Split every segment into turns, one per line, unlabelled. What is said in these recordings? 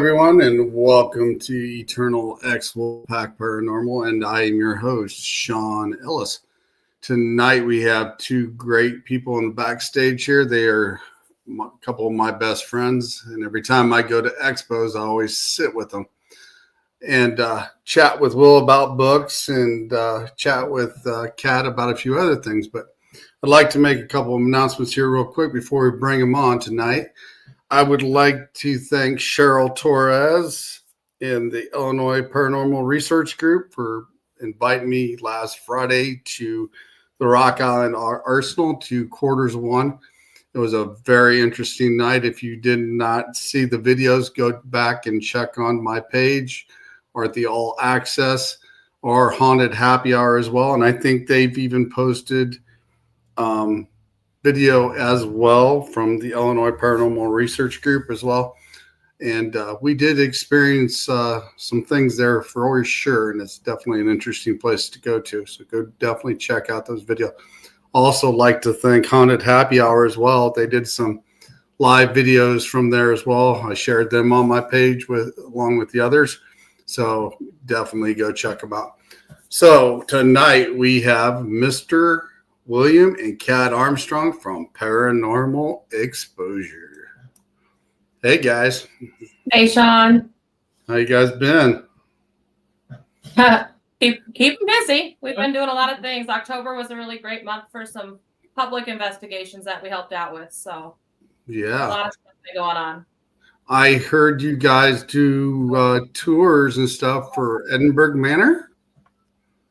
everyone, and welcome to Eternal X Wolfpack Paranormal, and I am your host, Sean Ellis. Tonight we have two great people in the backstage here. They are a couple of my best friends, and every time I go to expos, I always sit with them and chat with Will about books and chat with Kat about a few other things. But I'd like to make a couple of announcements here real quick before we bring them on tonight. I would like to thank Cheryl Torres in the Illinois Paranormal Research Group for inviting me last Friday to the Rock Island Arsenal to quarters one. It was a very interesting night. If you did not see the videos, go back and check on my page or at the All Access or Haunted Happy Hour as well. And I think they've even posted video as well from the Illinois Paranormal Research Group as well. And we did experience some things there for sure. And it's definitely an interesting place to go to. So go definitely check out those videos. Also like to thank Haunted Happy Hour as well. They did some live videos from there as well. I shared them on my page along with the others. So definitely go check them out. So tonight we have Mr. William and Kat Armstrong from Paranormal Exposure. Hey guys.
Hey Sean.
How you guys been?
Keep busy. We've been doing a lot of things. October was a really great month for some public investigations that we helped out with. So
yeah,
a lot of stuff going on.
I heard you guys do tours and stuff for Edinburgh Manor.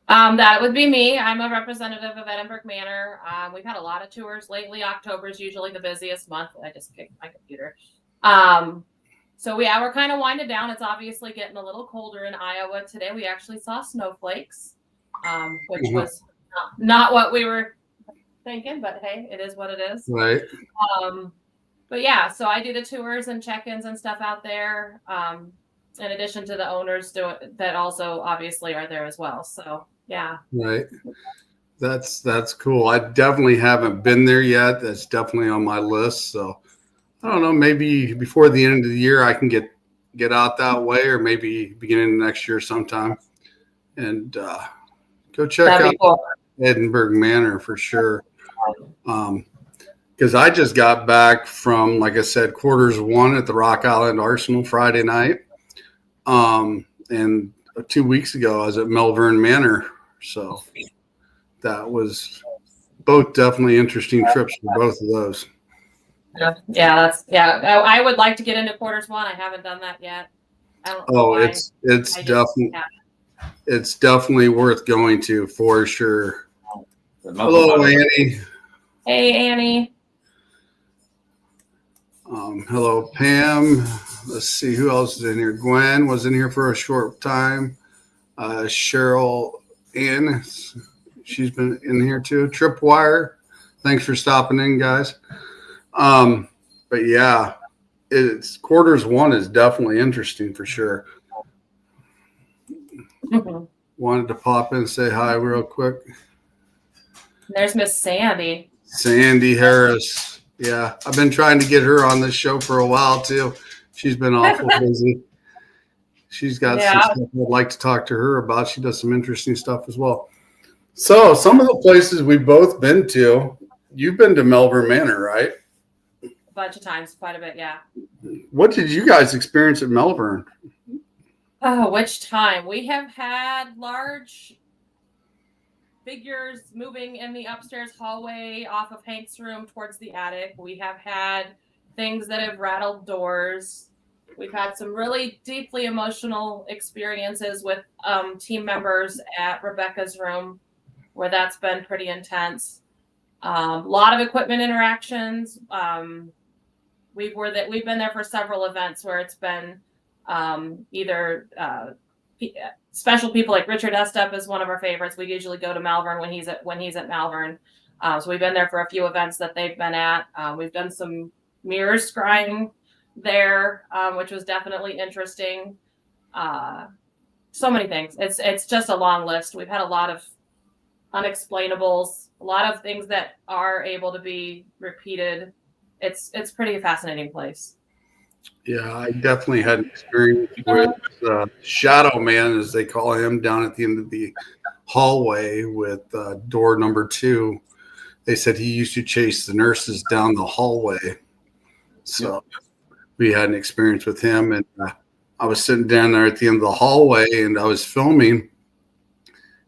That would be me. I'm a representative of Edinburgh Manor. We've had a lot of tours lately. October is usually the busiest month. I just kicked my computer. So we're kind of winding down. It's obviously getting a little colder in Iowa today. We actually saw snowflakes, which was not what we were thinking, but hey, it is what it is.
Right.
But yeah, so I do the tours and check-ins and stuff out there. In addition to the owners that also obviously are there as well. So yeah.
Right. That's cool. I definitely haven't been there yet. That's definitely on my list. So I don't know, maybe before the end of the year I can get out that way, or maybe beginning of next year sometime and go check out cool. Edinburgh Manor for sure. Because I just got back from, like I said, quarters one at the Rock Island Arsenal Friday night. And 2 weeks ago I was at Melbourne Manor. So that was both definitely interesting trips for both of those.
Yeah, I would like to get into quarters one. I haven't done that yet.
It's definitely worth going to for sure. Hello, Annie.
Hey, Annie.
Hello, Pam. Let's see who else is in here. Gwen was in here for a short time. Cheryl Ann, she's been in here too. Tripwire, thanks for stopping in, guys. But yeah, it's quarters one is definitely interesting for sure.
Mm-hmm.
Wanted to pop in and say hi real quick.
There's Miss Sandy.
Sandy Harris. Yeah, I've been trying to get her on this show for a while too. She's been awful busy. She's got some stuff I'd like to talk to her about. She does some interesting stuff as well. So some of the places we've both been to, you've been to Melbourne Manor, right?
A bunch of times, quite a bit, yeah.
What did you guys experience at Melbourne?
Oh, which time? We have had large figures moving in the upstairs hallway off of Hank's room towards the attic. We have had things that have rattled doors. We've had some really deeply emotional experiences with team members at Rebecca's room, where that's been pretty intense. A lot of equipment interactions. We've been there for several events where it's been either special people like Richard Estep is one of our favorites. We usually go to Malvern when he's at Malvern. So we've been there for a few events that they've been at. We've done some mirror scrying there, which was definitely interesting. So many things. It's just a long list. We've had a lot of unexplainables, a lot of things that are able to be repeated. It's pretty fascinating place.
Yeah, I definitely had an experience with Shadow Man, as they call him, down at the end of the hallway with door number 2. They said he used to chase the nurses down the hallway. So we had an experience with him, and I was sitting down there at the end of the hallway, and I was filming.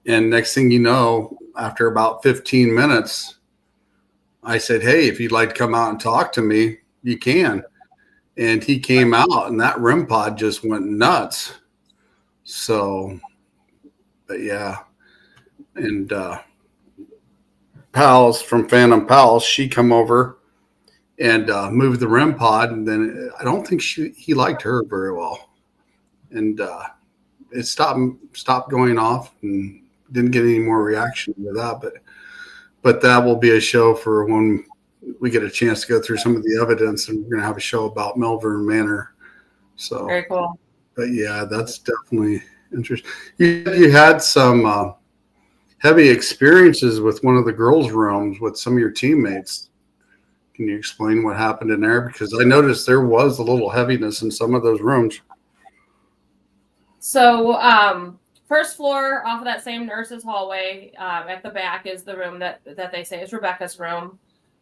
And next thing you know, after about 15 minutes, I said, "Hey, if you'd like to come out and talk to me, you can." And he came out, and that REM pod just went nuts. So, but yeah. And Pals from Phantom Pals, she come over and moved the REM pod, and then I don't think he liked her very well. And it stopped going off, and didn't get any more reaction to that. But that will be a show for when we get a chance to go through some of the evidence, and we're going to have a show about Melbourne Manor. So
Very cool.
But yeah, that's definitely interesting. You had some heavy experiences with one of the girls' rooms with some of your teammates. Can you explain what happened in there? Because I noticed there was a little heaviness in some of those rooms.
So, first floor off of that same nurse's hallway, at the back is the room that they say is Rebecca's room.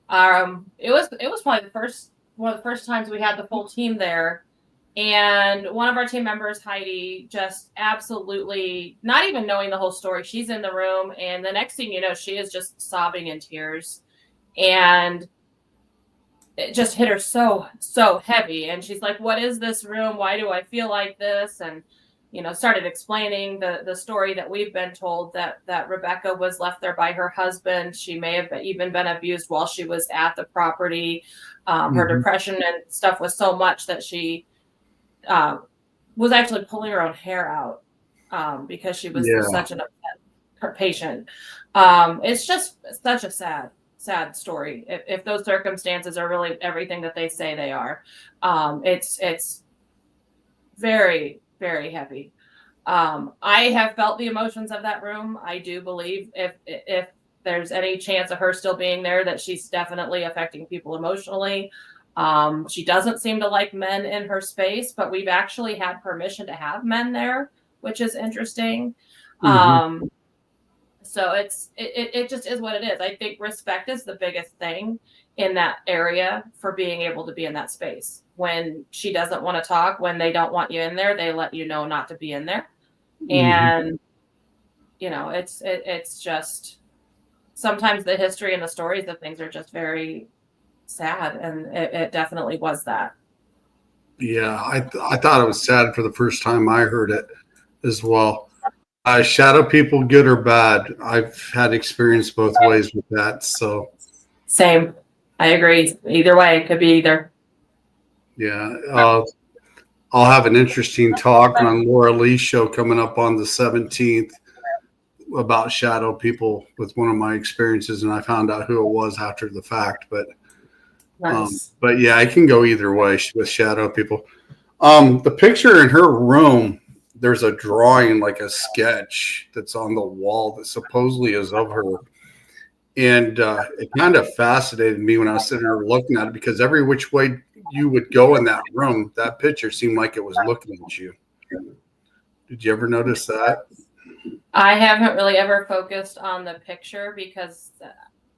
It was probably one of the first times we had the full team there, and one of our team members, Heidi, just absolutely not even knowing the whole story. She's in the room, and the next thing you know, she is just sobbing in tears, and it just hit her so heavy. And she's like, "What is this room? Why do I feel like this?" And started explaining the story that we've been told, that Rebecca was left there by her husband. She may have even been abused while she was at the property. Her depression and stuff was so much that she was actually pulling her own hair out because she was such an upset patient. It's just such a sad story. If those circumstances are really everything that they say they are, it's very, very heavy. I have felt the emotions of that room. I do believe if there's any chance of her still being there, that she's definitely affecting people emotionally. She doesn't seem to like men in her space, but we've actually had permission to have men there, which is interesting. So it just is what it is. I think respect is the biggest thing in that area for being able to be in that space. When she doesn't want to talk, when they don't want you in there, they let you know not to be in there. And it's just sometimes the history and the stories of things are just very sad, and it definitely was that.
Yeah, I thought it was sad for the first time I heard it as well. Shadow people, good or bad, I've had experience both ways with that. So
same, I agree. Either way, it could be either.
Yeah, I'll have an interesting talk on Laura Lee's show coming up on the 17th about shadow people with one of my experiences, and I found out who it was after the fact. But
nice.
But yeah, I can go either way with shadow people. The picture in her room, there's a drawing, like a sketch that's on the wall that supposedly is of her. And it kind of fascinated me when I was sitting there looking at it, because every which way you would go in that room, that picture seemed like it was looking at you. Did you ever notice that?
I haven't really ever focused on the picture because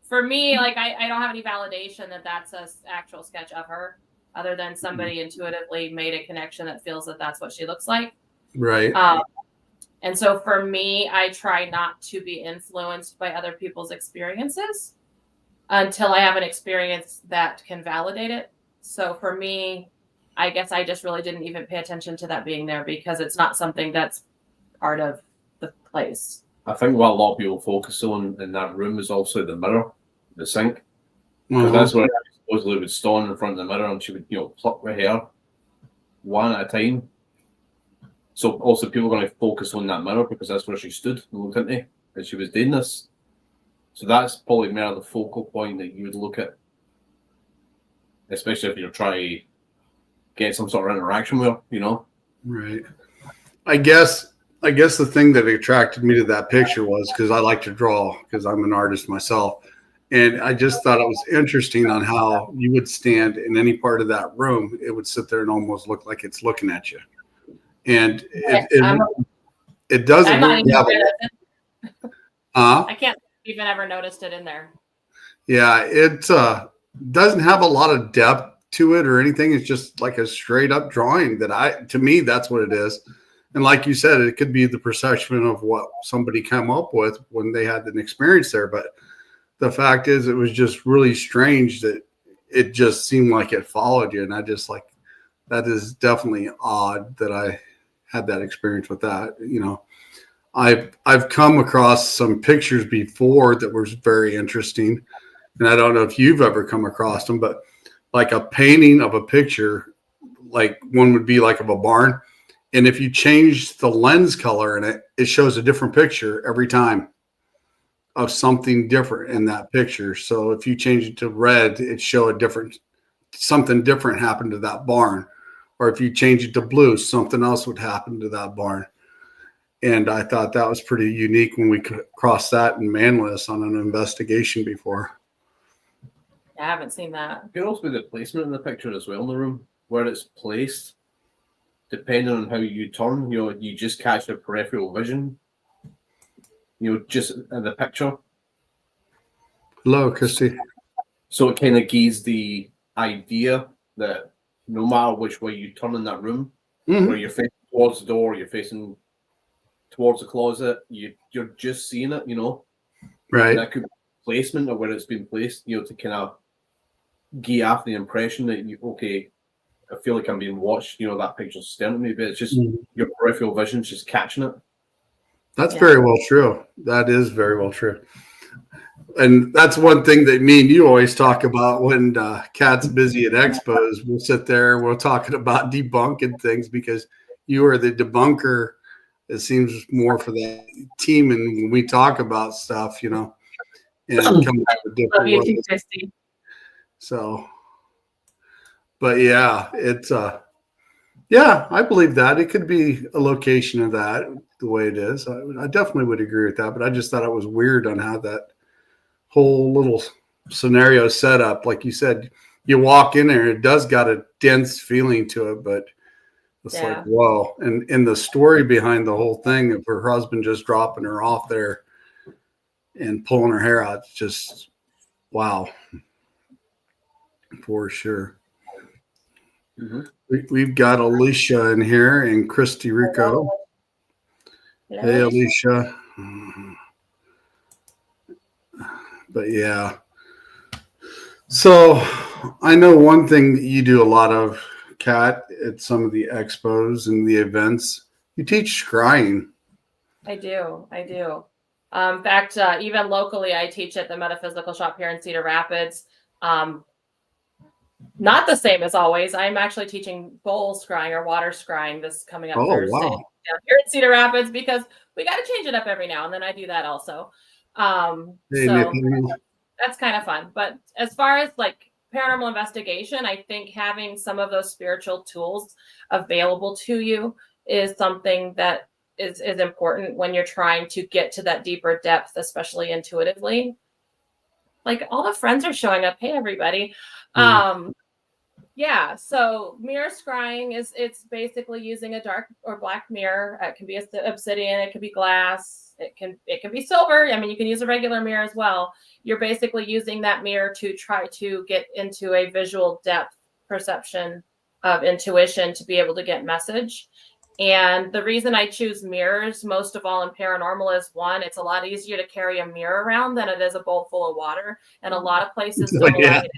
for me, like I don't have any validation that that's an actual sketch of her, other than somebody intuitively made a connection that feels that that's what she looks like.
Right.
And so for me, I try not to be influenced by other people's experiences until I have an experience that can validate it. So for me, I guess I just really didn't even pay attention to that being there because it's not something that's part of the place.
I think what a lot of people focus on in that room is also the mirror, the sink. Because that's where she supposedly would stand in front of the mirror and she would, pluck her hair one at a time. So also people are going to focus on that mirror because that's where she stood and looked into, and she was doing this. So that's probably more the focal point that you would look at, especially if you're trying to get some sort of interaction with her,
Right. I guess the thing that attracted me to that picture was because I like to draw, because I'm an artist myself. And I just thought it was interesting on how you would stand in any part of that room. It would sit there and almost look like it's looking at you. And it doesn't
I'm not
really
even
have
I can't even ever noticed it in there.
Yeah, it doesn't have a lot of depth to it or anything. It's just like a straight up drawing to me, that's what it is. And like you said, it could be the perception of what somebody came up with when they had an experience there. But the fact is, it was just really strange that it just seemed like it followed you. And I just like, that is definitely odd that I had that experience with that. You know, I've come across some pictures before that were very interesting. And I don't know if you've ever come across them, but like a painting of a picture, like one would be like of a barn. And if you change the lens color in it, it shows a different picture every time of something different in that picture. So if you change it to red, it show something different happened to that barn. Or if you change it to blue, something else would happen to that barn. And I thought that was pretty unique when we crossed that in Manlius on an investigation before.
I haven't seen that.
It could also be the placement in the picture as well in the room, where it's placed. Depending on how you turn, you know, you just catch the peripheral vision, you know, just in the picture.
Hello, Christy.
So it kind of gives the idea that no matter which way you turn in that room, where you're facing towards the door, you're facing towards the closet, you're just seeing it, you know.
Right.
And that could be placement of where it's been placed, you know, to kind of give off the impression that I feel like I'm being watched, you know, that picture's staring at me, but it's just your peripheral vision's just catching it.
That's very well true. That is very well true. And that's one thing that me and you always talk about when Kat's busy at expos. We'll sit there, we're talking about debunking things because you are the debunker. It seems more for that team. And when we talk about stuff, you know, and come up with different ways. So, but yeah, it's yeah, I believe that it could be a location of that the way it is. I definitely would agree with that, but I just thought it was weird on how that whole little scenario set up. Like you said, you walk in there, it does got a dense feeling to it, but it's like, whoa. And in the story behind the whole thing of her husband just dropping her off there and pulling her hair out, it's just wow. For sure. We've got Alicia in here and Christy Rico.
Hello.
Hey, Alicia. But yeah. So I know one thing that you do a lot of, Kat, at some of the expos and the events. You teach scrying.
I do. In fact, even locally, I teach at the Metaphysical Shop here in Cedar Rapids. Not the same as always. I'm actually teaching bowl scrying or water scrying this coming up Thursday down here in Cedar Rapids because we got to change it up every now and then. I do that also. So that's kind of fun. But as far as like paranormal investigation, I think having some of those spiritual tools available to you is something that is important when you're trying to get to that deeper depth, especially intuitively. Like all the friends are showing up. Hey, everybody. Yeah, so mirror scrying it's basically using a dark or black mirror. It can be obsidian, it can be glass, it can be silver. I mean, you can use a regular mirror as well. You're basically using that mirror to try to get into a visual depth perception of intuition to be able to get message. And the reason I choose mirrors most of all in paranormal is one, it's a lot easier to carry a mirror around than it is a bowl full of water, and a lot of places don't allow you to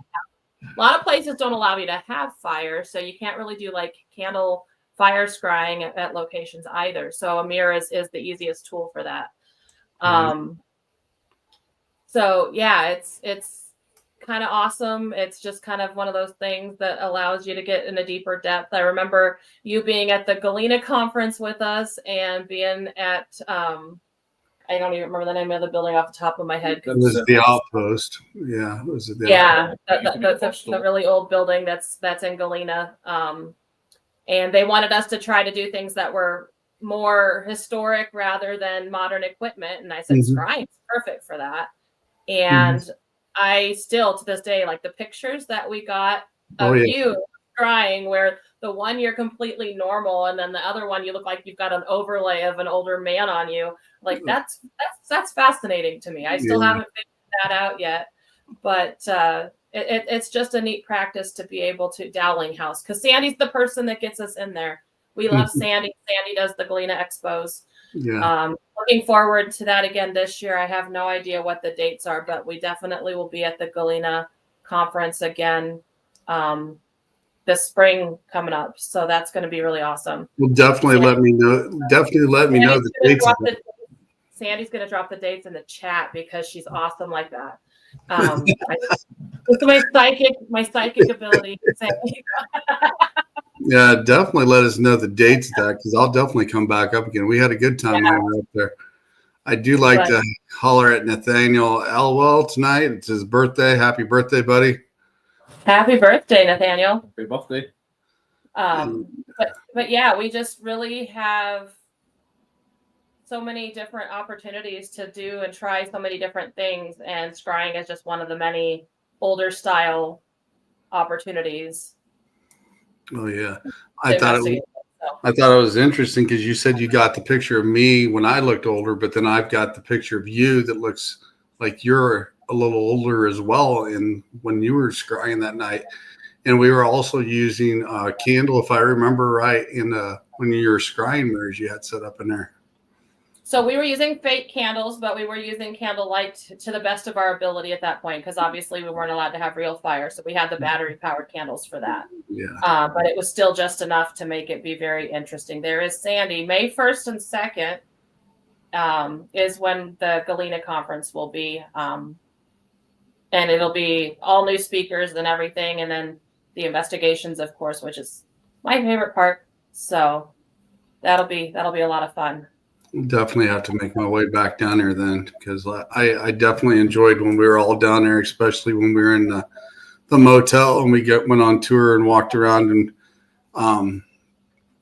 a lot of places don't allow you to have fire, so you can't really do like candle fire scrying at locations either. So a mirror is the easiest tool for that. So yeah, it's kind of awesome. It's just kind of one of those things that allows you to get in a deeper depth. I remember you being at the Galena conference with us and being at I don't even remember the name of the building off the top of my head.
It was the Outpost. Yeah, it was the
Outpost. The really old building that's in Galena. And they wanted us to try to do things that were more historic rather than modern equipment. And I said, scrying's perfect for that. And I still to this day, like the pictures that we got of
Oh, yeah.
you crying, where the one you're completely normal, and then the other one you look like you've got an overlay of an older man on you. Like that's fascinating to me. I still
Yeah.
haven't figured that out yet, but it's just a neat practice to be able to Dowling House, because Sandy's the person that gets us in there. We love Sandy. Sandy does the Galena Expos.
Yeah.
Looking forward to that again this year. I have no idea what the dates are, but we definitely will be at the Galena conference again this spring coming up. So that's going to be really awesome.
Well, definitely let me know. Definitely let me know the dates.
Sandy's going to drop the dates in the chat because she's awesome like that. My psychic ability.
Yeah, definitely let us know the dates of that, because I'll definitely come back up again. We had a good time when we were up there. I do like to holler at Nathaniel Elwell tonight. It's his birthday. Happy birthday, buddy.
Happy birthday, Nathaniel.
Happy birthday.
But yeah, we just really have so many different opportunities to do and try so many different things, and scrying is just one of the many older style opportunities.
Oh yeah, I thought it was interesting because you said you got the picture of me when I looked older, but then I've got the picture of you that looks like you're a little older as well. And when you were scrying that night, and we were also using a candle, if I remember right, when you were scrying mirrors you had set up in there.
So we were using fake candles, but we were using candlelight to the best of our ability at that point, because obviously we weren't allowed to have real fire. So we had the battery-powered candles for that.
Yeah.
But it was still just enough to make it be very interesting. There is Sandy. May 1st and 2nd is when the Galena conference will be. And it'll be all new speakers and everything. And then the investigations, of course, which is my favorite part. So that'll be a lot of fun.
Definitely have to make my way back down there then, because I definitely enjoyed when we were all down there, especially when we were in the motel and we went on tour and walked around. And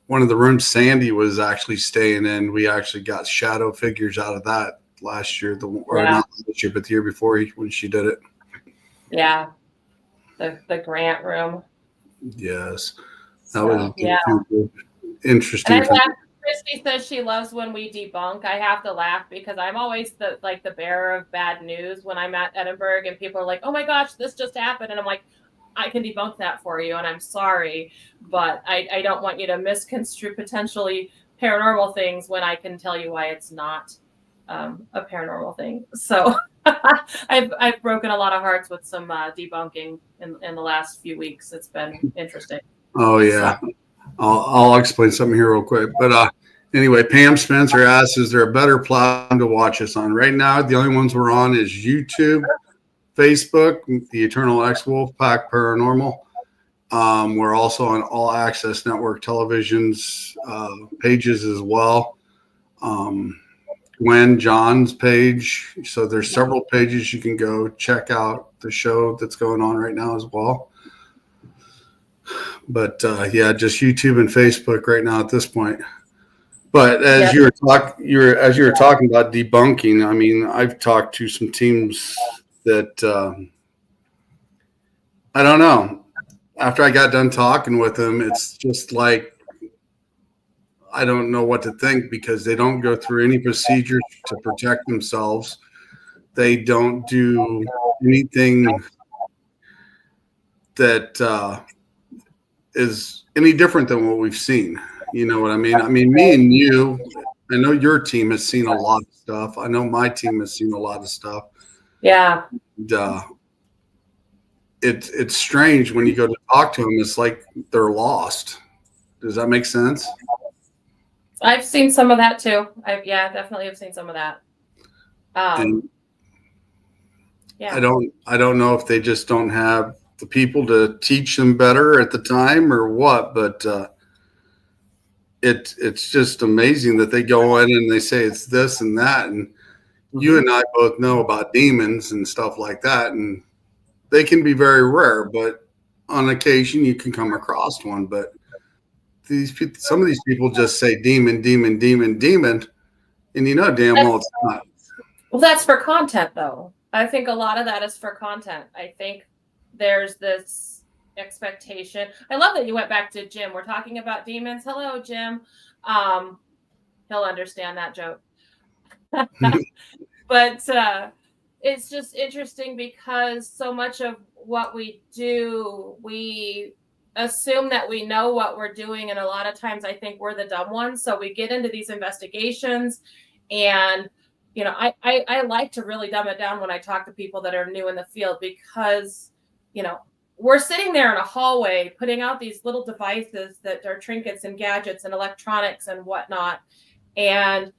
one of the rooms Sandy was actually staying in, we actually got shadow figures out of that last year, not this year, but the year before when she did it.
Yeah, the grant room.
Yes, that was interesting.
And Christy says she loves when we debunk. I have to laugh because I'm always the bearer of bad news when I'm at Edinburgh, and people are like, "Oh my gosh, this just happened," and I'm like, "I can debunk that for you," and I'm sorry, but I don't want you to misconstrue potentially paranormal things when I can tell you why it's not a paranormal thing. So I've broken a lot of hearts with some debunking in the last few weeks. It's been interesting.
Oh yeah. So. I'll explain something here real quick. But anyway, Pam Spencer asks, is there a better platform to watch us on? Right now, the only ones we're on is YouTube, Facebook, the Eternal X Wolfpack Paranormal. We're also on All Access Network Television's pages as well. Gwen John's page. So there's several pages you can go check out the show that's going on right now as well. But just YouTube and Facebook right now at this point. But as you were talking about debunking, I mean, I've talked to some teams that I don't know. After I got done talking with them, it's just like I don't know what to think, because they don't go through any procedures to protect themselves. They don't do anything that is any different than what we've seen. You know what I mean? I mean, me and you, I know your team has seen a lot of stuff. I know my team has seen a lot of stuff.
Yeah.
And, it's strange when you go to talk to them. It's like they're lost. Does that make sense?
I've seen some of that too. Definitely have seen some of that.
I don't know if they just don't have the people to teach them better at the time or what, but it's just amazing that they go in and they say it's this and that, and you and I both know about demons and stuff like that, and they can be very rare, but on occasion you can come across one. But some of these people just say demon, demon, demon, demon, and you know damn well it's not.
Well, that's for content though. I think a lot of that is for content. I think there's this expectation. I love that you went back to Jim. We're talking about demons. Hello, Jim. He'll understand that joke. But it's just interesting because so much of what we do, we assume that we know what we're doing. And a lot of times I think we're the dumb ones. So we get into these investigations and I like to really dumb it down when I talk to people that are new in the field because, we're sitting there in a hallway putting out these little devices that are trinkets and gadgets and electronics and whatnot. And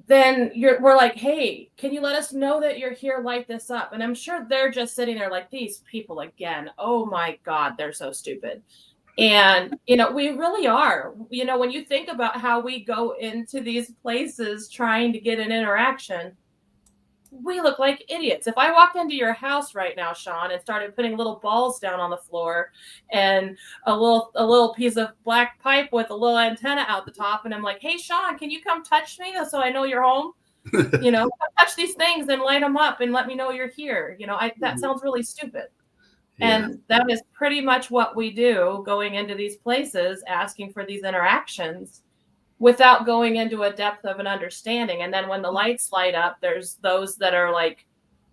then we're like, hey, can you let us know that you're here? Light this up. And I'm sure they're just sitting there like, these people again. Oh my God, they're so stupid. And, we really are. When you think about how we go into these places trying to get an interaction, we look like idiots. If I walked into your house right now, Sean, and started putting little balls down on the floor and a little piece of black pipe with a little antenna out the top, and I'm like, hey, Sean, can you come touch me so I know you're home? Come touch these things and light them up and let me know you're here. That sounds really stupid. Yeah. And that is pretty much what we do going into these places, asking for these interactions without going into a depth of an understanding. And then when the lights light up, there's those that are like,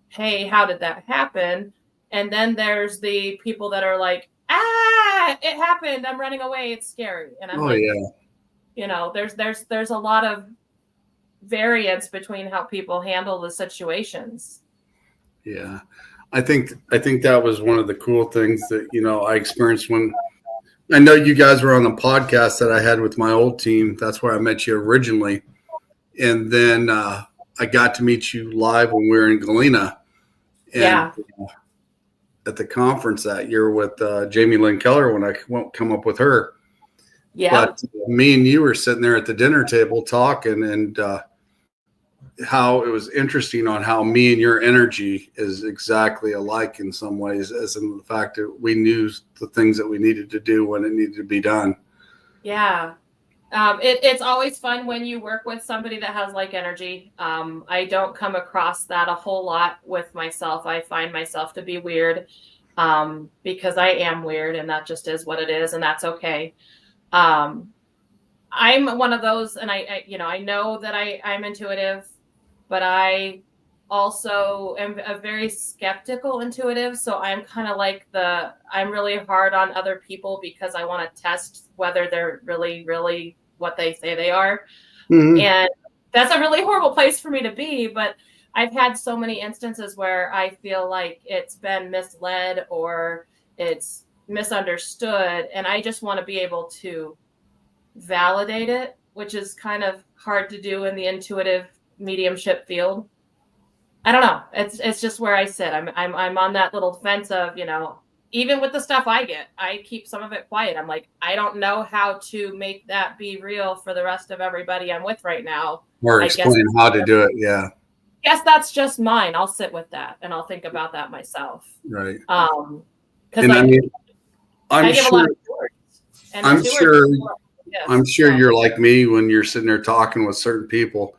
hey, how did that happen? And then there's the people that are like, it happened. I'm running away. It's scary. And I'm there's a lot of variance between how people handle the situations.
Yeah. I think that was one of the cool things that, I experienced when I know you guys were on the podcast that I had with my old team. That's where I met you originally. And then I got to meet you live when we were in Galena. And at the conference that year with Jamie Lynn Keller when I won't come up with her. Yeah. But me and you were sitting there at the dinner table talking and how it was interesting on how me and your energy is exactly alike in some ways, as in the fact that we knew the things that we needed to do when it needed to be done.
Yeah. It's always fun when you work with somebody that has like energy. I don't come across that a whole lot with myself. I find myself to be weird because I am weird and that just is what it is. And that's okay. I'm one of those, and I know that I'm intuitive, but I also am a very skeptical intuitive. So I'm kind of like I'm really hard on other people because I want to test whether they're really, really what they say they are. Mm-hmm. And that's a really horrible place for me to be. But I've had so many instances where I feel like it's been misled or it's misunderstood. And I just want to be able to validate it, which is kind of hard to do in the intuitive mediumship field. I don't know. It's just where I sit. I'm on that little fence of, even with the stuff I get, I keep some of it quiet. I'm like, I don't know how to make that be real for the rest of everybody I'm with right now.
Or explain how to do it. Yeah.
Yes, that's just mine. I'll sit with that and I'll think about that myself.
Right.
Because I give a lot of words.
I'm sure you're like me when you're sitting there talking with certain people.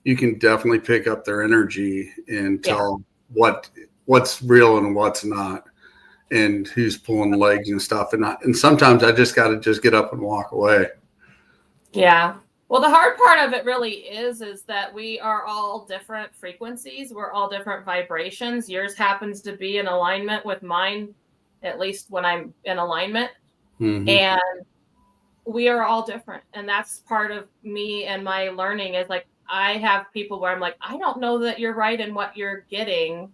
You can definitely pick up their energy and tell what's real and what's not, and who's pulling legs and stuff. And sometimes I just got to get up and walk away.
Yeah. Well, the hard part of it really is that we are all different frequencies. We're all different vibrations. Yours happens to be in alignment with mine, at least when I'm in alignment. Mm-hmm. And we are all different. And that's part of me and my learning is like, I have people where I'm like, I don't know that you're right in what you're getting,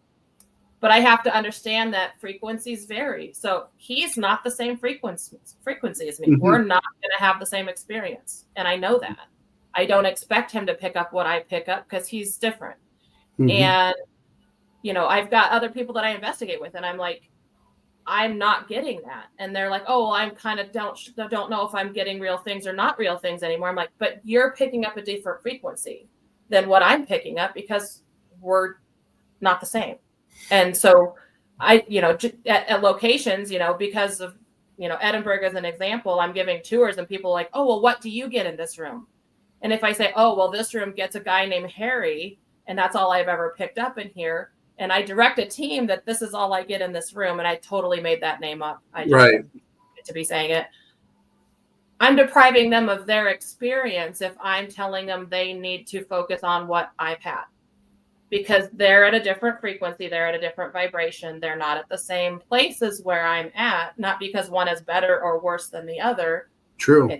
but I have to understand that frequencies vary. So he's not the same frequency as me. Mm-hmm. We're not going to have the same experience. And I know that. I don't expect him to pick up what I pick up because he's different. Mm-hmm. And, I've got other people that I investigate with and I'm like, I'm not getting that. And they're like, oh, well, I'm kind of don't know if I'm getting real things or not real things anymore. I'm like, but you're picking up a different frequency than what I'm picking up because we're not the same. And so at locations, because of, Edinburgh as an example, I'm giving tours and people are like, oh, well, what do you get in this room? And if I say, oh, well, this room gets a guy named Harry, And that's all I've ever picked up in here. And I direct a team that this is all I get in this room. And I totally made that name up. I just
Right.
get to be saying it. I'm depriving them of their experience if I'm telling them they need to focus on what I've had, because they're at a different frequency. They're at a different vibration. They're not at the same places where I'm at, not because one is better or worse than the other.
True.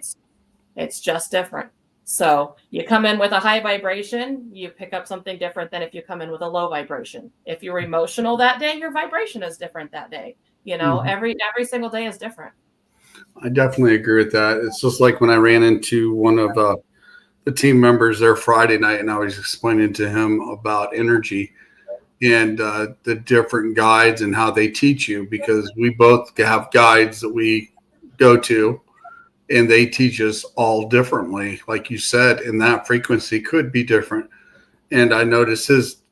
It's just different. So you come in with a high vibration, you pick up something different than if you come in with a low vibration. If you're emotional that day, your vibration is different that day. You know, every single day is different.
I definitely agree with that. It's just like when I ran into one of the team members there Friday night, and I was explaining to him about energy and the different guides and how they teach you, because we both have guides that we go to, and they teach us all differently. Like you said, and that frequency could be different. And I noticed his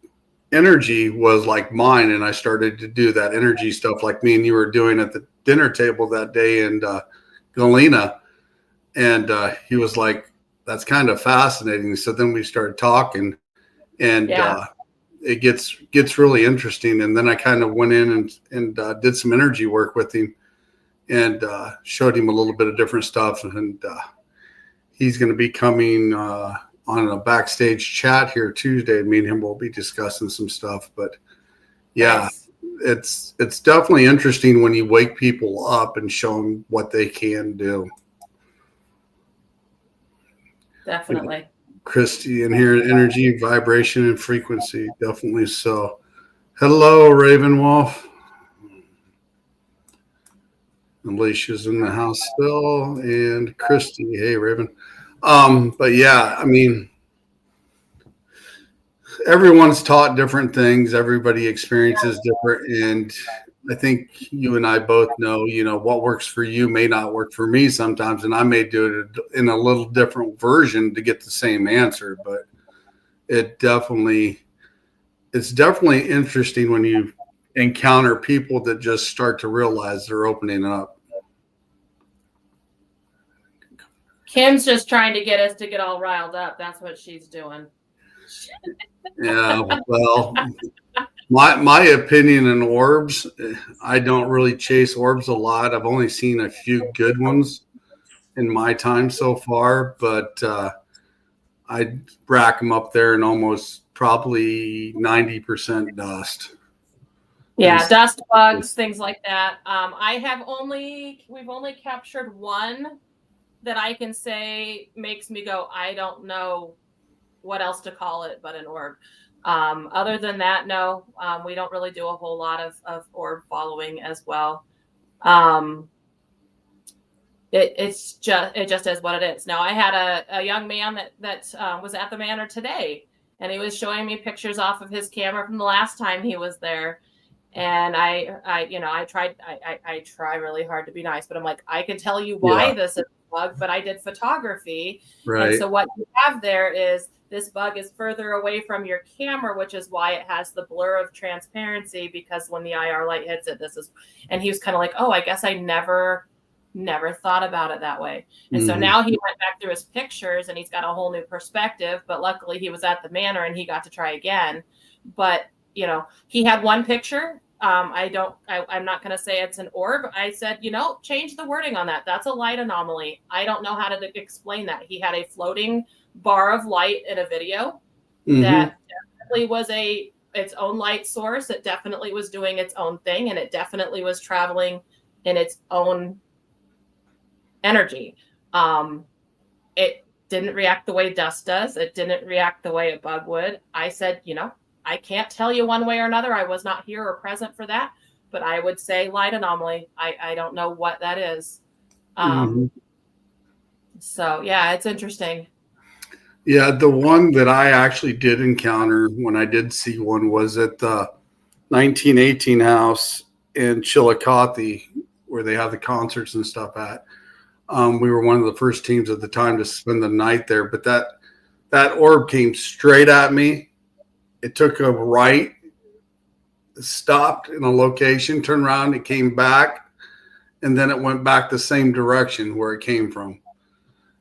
energy was like mine, and I started to do that energy stuff like me and you were doing at the dinner table that day in Galena. And he was like, that's kind of fascinating. So then we started talking, and it gets really interesting. And then I kind of went in and did some energy work with him, and showed him a little bit of different stuff. And he's going to be coming on a backstage chat here Tuesday. Me and him will be discussing some stuff. But yeah, nice. It's definitely interesting when you wake people up and show them what they can do.
Definitely.
Christy in here, energy, vibration, and frequency. Definitely so. Hello, Ravenwolf. Alicia's in the house still, and Christy. Hey, Raven. But yeah, I mean, everyone's taught different things. Everybody experiences different, and I think you and I both know, what works for you may not work for me sometimes, and I may do it in a little different version to get the same answer. But it's definitely interesting when you encounter people that just start to realize they're opening up.
Kim's just trying to get us to get all riled up. That's what she's doing.
Yeah, well, my opinion in orbs, I don't really chase orbs a lot. I've only seen a few good ones in my time so far, but I rack them up there and almost probably 90% dust.
Yeah, dust, bugs, things like that. We've only captured one that I can say makes me go, I don't know what else to call it but an orb. Other than that, no, we don't really do a whole lot of orb following as well. It just is what it is. Now, I had a young man that was at the manor today, and he was showing me pictures off of his camera from the last time he was there. And I try really hard to be nice, but I'm like, I can tell you why this is a bug, but I did photography. Right. And so what you have there is this bug is further away from your camera, which is why it has the blur of transparency, because when the IR light hits it, and he was kind of like, oh, I guess I never thought about it that way. And so now he went back through his pictures and he's got a whole new perspective, but luckily he was at the manor and he got to try again. But he had one picture. I'm not going to say it's an orb. I said, change the wording on that. That's a light anomaly. I don't know how to explain that. He had a floating bar of light in a video that definitely was its own light source. It definitely was doing its own thing, and it definitely was traveling in its own energy. It didn't react the way dust does. It didn't react the way a bug would. I said, I can't tell you one way or another. I was not here or present for that, but I would say light anomaly. I don't know what that is. So yeah, it's interesting.
Yeah, the one that I actually did encounter when I did see one was at the 1918 house in Chillicothe, where they have the concerts and stuff at. We were one of the first teams at the time to spend the night there, but that orb came straight at me. It took a right, stopped in a location, turned around, it came back, and then it went back the same direction where it came from.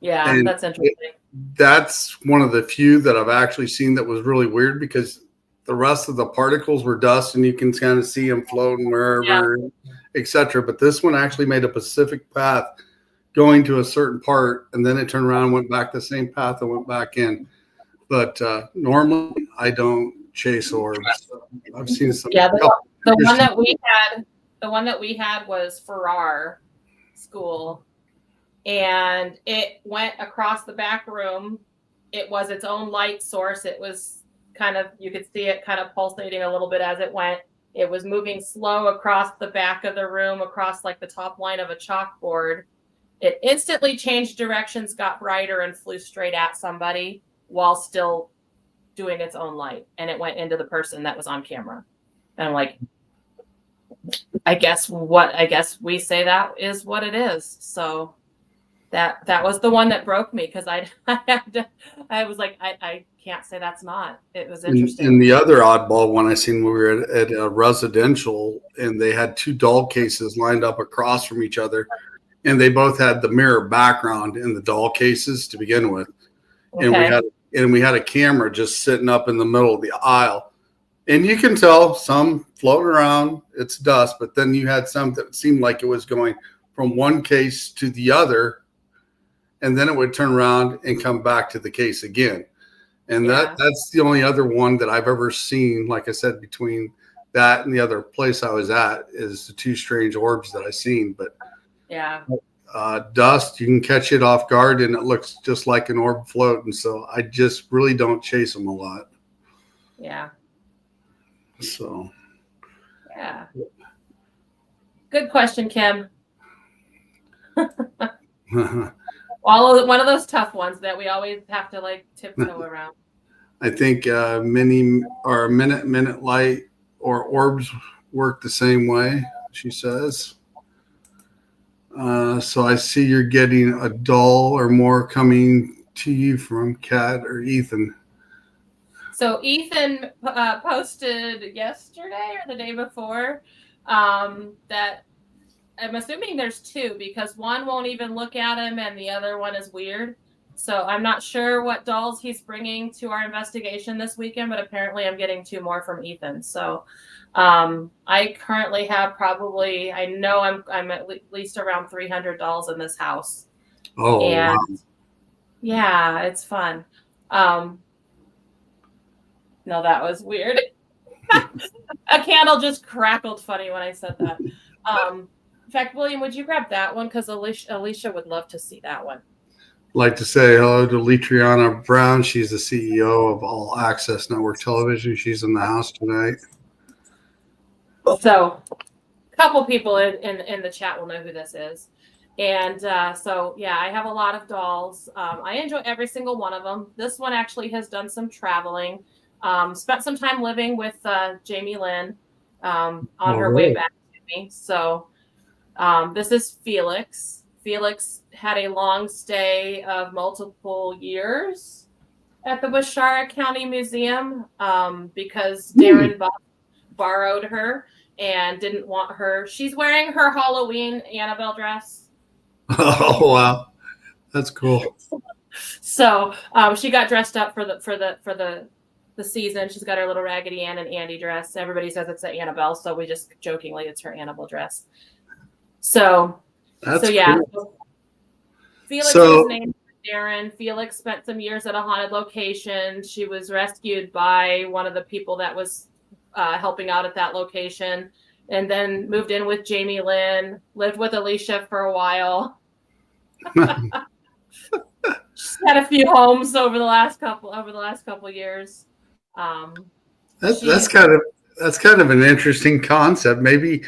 Yeah, and that's interesting.
that's one of the few that I've actually seen that was really weird, because the rest of the particles were dust and you can kind of see them floating wherever, etc. But this one actually made a specific path going to a certain part, and then it turned around and went back the same path and went back in. But normally I don't chase orbs. I've seen some.
Yeah, the one that we had was Farrar School, and it went across the back room. It was its own light source. It was kind of, you could see it kind of pulsating a little bit as it went. It was moving slow across the back of the room, across like the top line of a chalkboard. It instantly changed directions, got brighter, and flew straight at somebody while still doing its own light. And it went into the person that was on camera. And I'm like, I guess we say that is what it is. So that was the one that broke me, because I was like, I can't say that's not. It was interesting.
And the other oddball one I seen, we were at a residential, and they had two doll cases lined up across from each other, and they both had the mirror background in the doll cases to begin with. Okay. And we had a camera just sitting up in the middle of the aisle, and you can tell some floating around, it's dust, but then you had some that seemed like it was going from one case to the other, and then it would turn around and come back to the case again. And that's the only other one that I've ever seen. Like I said, between that and the other place I was at, is the two strange orbs that I seen. But dust, you can catch it off guard, and it looks just like an orb floating. So I just really don't chase them a lot.
Yeah.
So.
Yeah. Good question, Kim. One of those tough ones that we always have to like tiptoe around.
I think minute light or orbs work the same way, she says. So I see you're getting a doll or more coming to you from Kat or Ethan.
So Ethan posted yesterday or the day before that I'm assuming there's two, because one won't even look at him and the other one is weird. So I'm not sure what dolls he's bringing to our investigation this weekend, but apparently I'm getting two more from Ethan. So I currently have probably, I know I'm at least around 300 dolls in this house.
Oh, and wow.
Yeah, it's fun. No, that was weird. A candle just crackled funny when I said that. In fact, William, would you grab that one? Because Alicia would love to see that one.
I'd like to say hello to Letriana Brown. She's the CEO of All Access Network Television. She's in the house tonight.
So a couple people in the chat will know who this is. And so, yeah, I have a lot of dolls. I enjoy every single one of them. This one actually has done some traveling. Spent some time living with Jamie Lynn on her way back to me. So this is Felix. Felix had a long stay of multiple years at the Wishara County Museum because Darren borrowed her and didn't want her. She's wearing her Halloween Annabelle dress.
Oh, wow. That's cool.
So she got dressed up for the season. She's got her little Raggedy Ann and Andy dress. Everybody says it's an Annabelle, so we just jokingly, it's her Annabelle dress. So yeah. Cool. Felix is named Darren. Felix spent some years at a haunted location. She was rescued by one of the people that was helping out at that location, and then moved in with Jamie Lynn, lived with Alicia for a while. She's had a few homes over the last couple years.
That's kind of an interesting concept. Maybe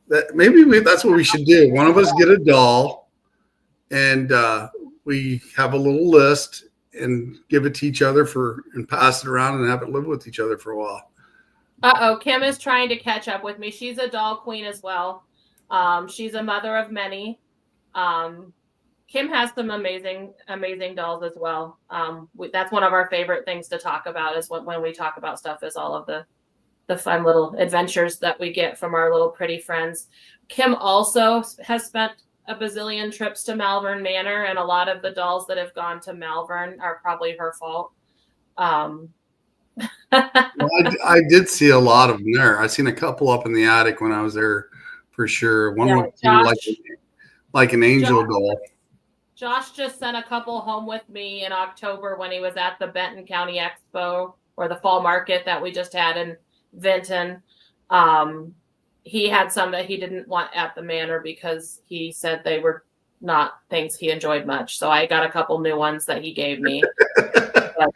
that's what we should do. One of us get a doll, and we have a little list and give it to each other and pass it around and have it live with each other for a while.
Kim is trying to catch up with me. She's a doll queen as well. She's a mother of many. Kim has some amazing dolls as well. That's one of our favorite things to talk about, is when we talk about stuff, is all of the fun little adventures that we get from our little pretty friends. Kim also has spent a bazillion trips to Malvern Manor, and a lot of the dolls that have gone to Malvern are probably her fault.
Well, I did see a lot of them there. I seen a couple up in the attic when I was there, for sure. One looked like an angel doll.
Josh just sent a couple home with me in October when he was at the Benton County Expo, or the fall market that we just had in Vinton. He had some that he didn't want at the manor because he said they were not things he enjoyed much. So I got a couple new ones that he gave me. But,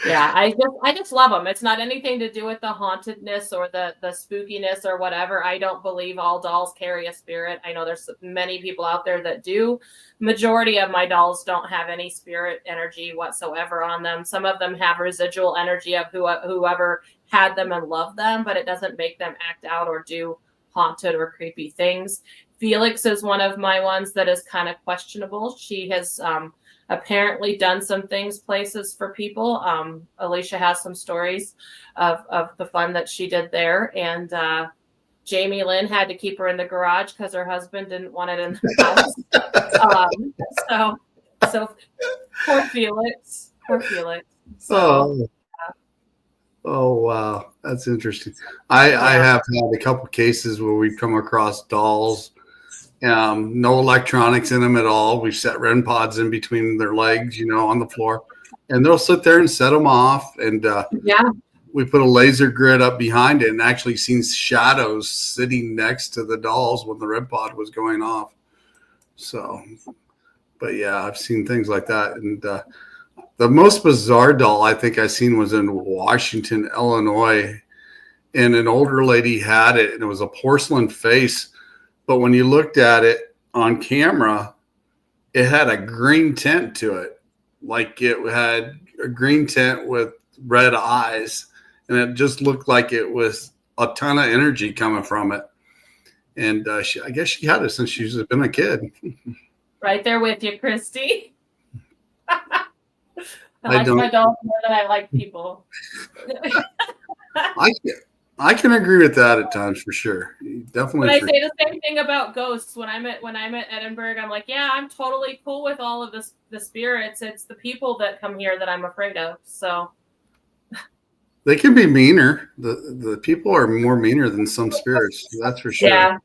yeah, I just love them. It's not anything to do with the hauntedness or the spookiness or whatever. I don't believe all dolls carry a spirit. I know there's many people out there that do. Majority of my dolls don't have any spirit energy whatsoever on them. Some of them have residual energy of whoever had them and loved them, but it doesn't make them act out or do haunted or creepy things. Felix is one of my ones that is kind of questionable. She has apparently done some places for people. Alicia has some stories of the fun that she did there. And Jamie Lynn had to keep her in the garage because her husband didn't want it in the house. So poor Felix. So,
Oh, wow. That's interesting. I have had a couple cases where we've come across dolls. No electronics in them at all. We've set REM pods in between their legs, on the floor, and they'll sit there and set them off. And we put a laser grid up behind it and actually seen shadows sitting next to the dolls when the REM pod was going off. So, but yeah, I've seen things like that. And the most bizarre doll I think I seen was in Washington, Illinois, and an older lady had it, and it was a porcelain face. But when you looked at it on camera, it had a green tint to it. Like it had a green tint with red eyes. And it just looked like it was a ton of energy coming from it. And I guess she had it since she's been a kid.
Right there with you, Christy. I like my dolls more than I like people.
I can agree with that at times for sure. Definitely.
But I say the same thing about ghosts when I'm at Edinburgh. I'm like, yeah, I'm totally cool with all of this. The spirits. It's the people that come here that I'm afraid of. So
they can be meaner. The people are more meaner than some spirits. That's for sure.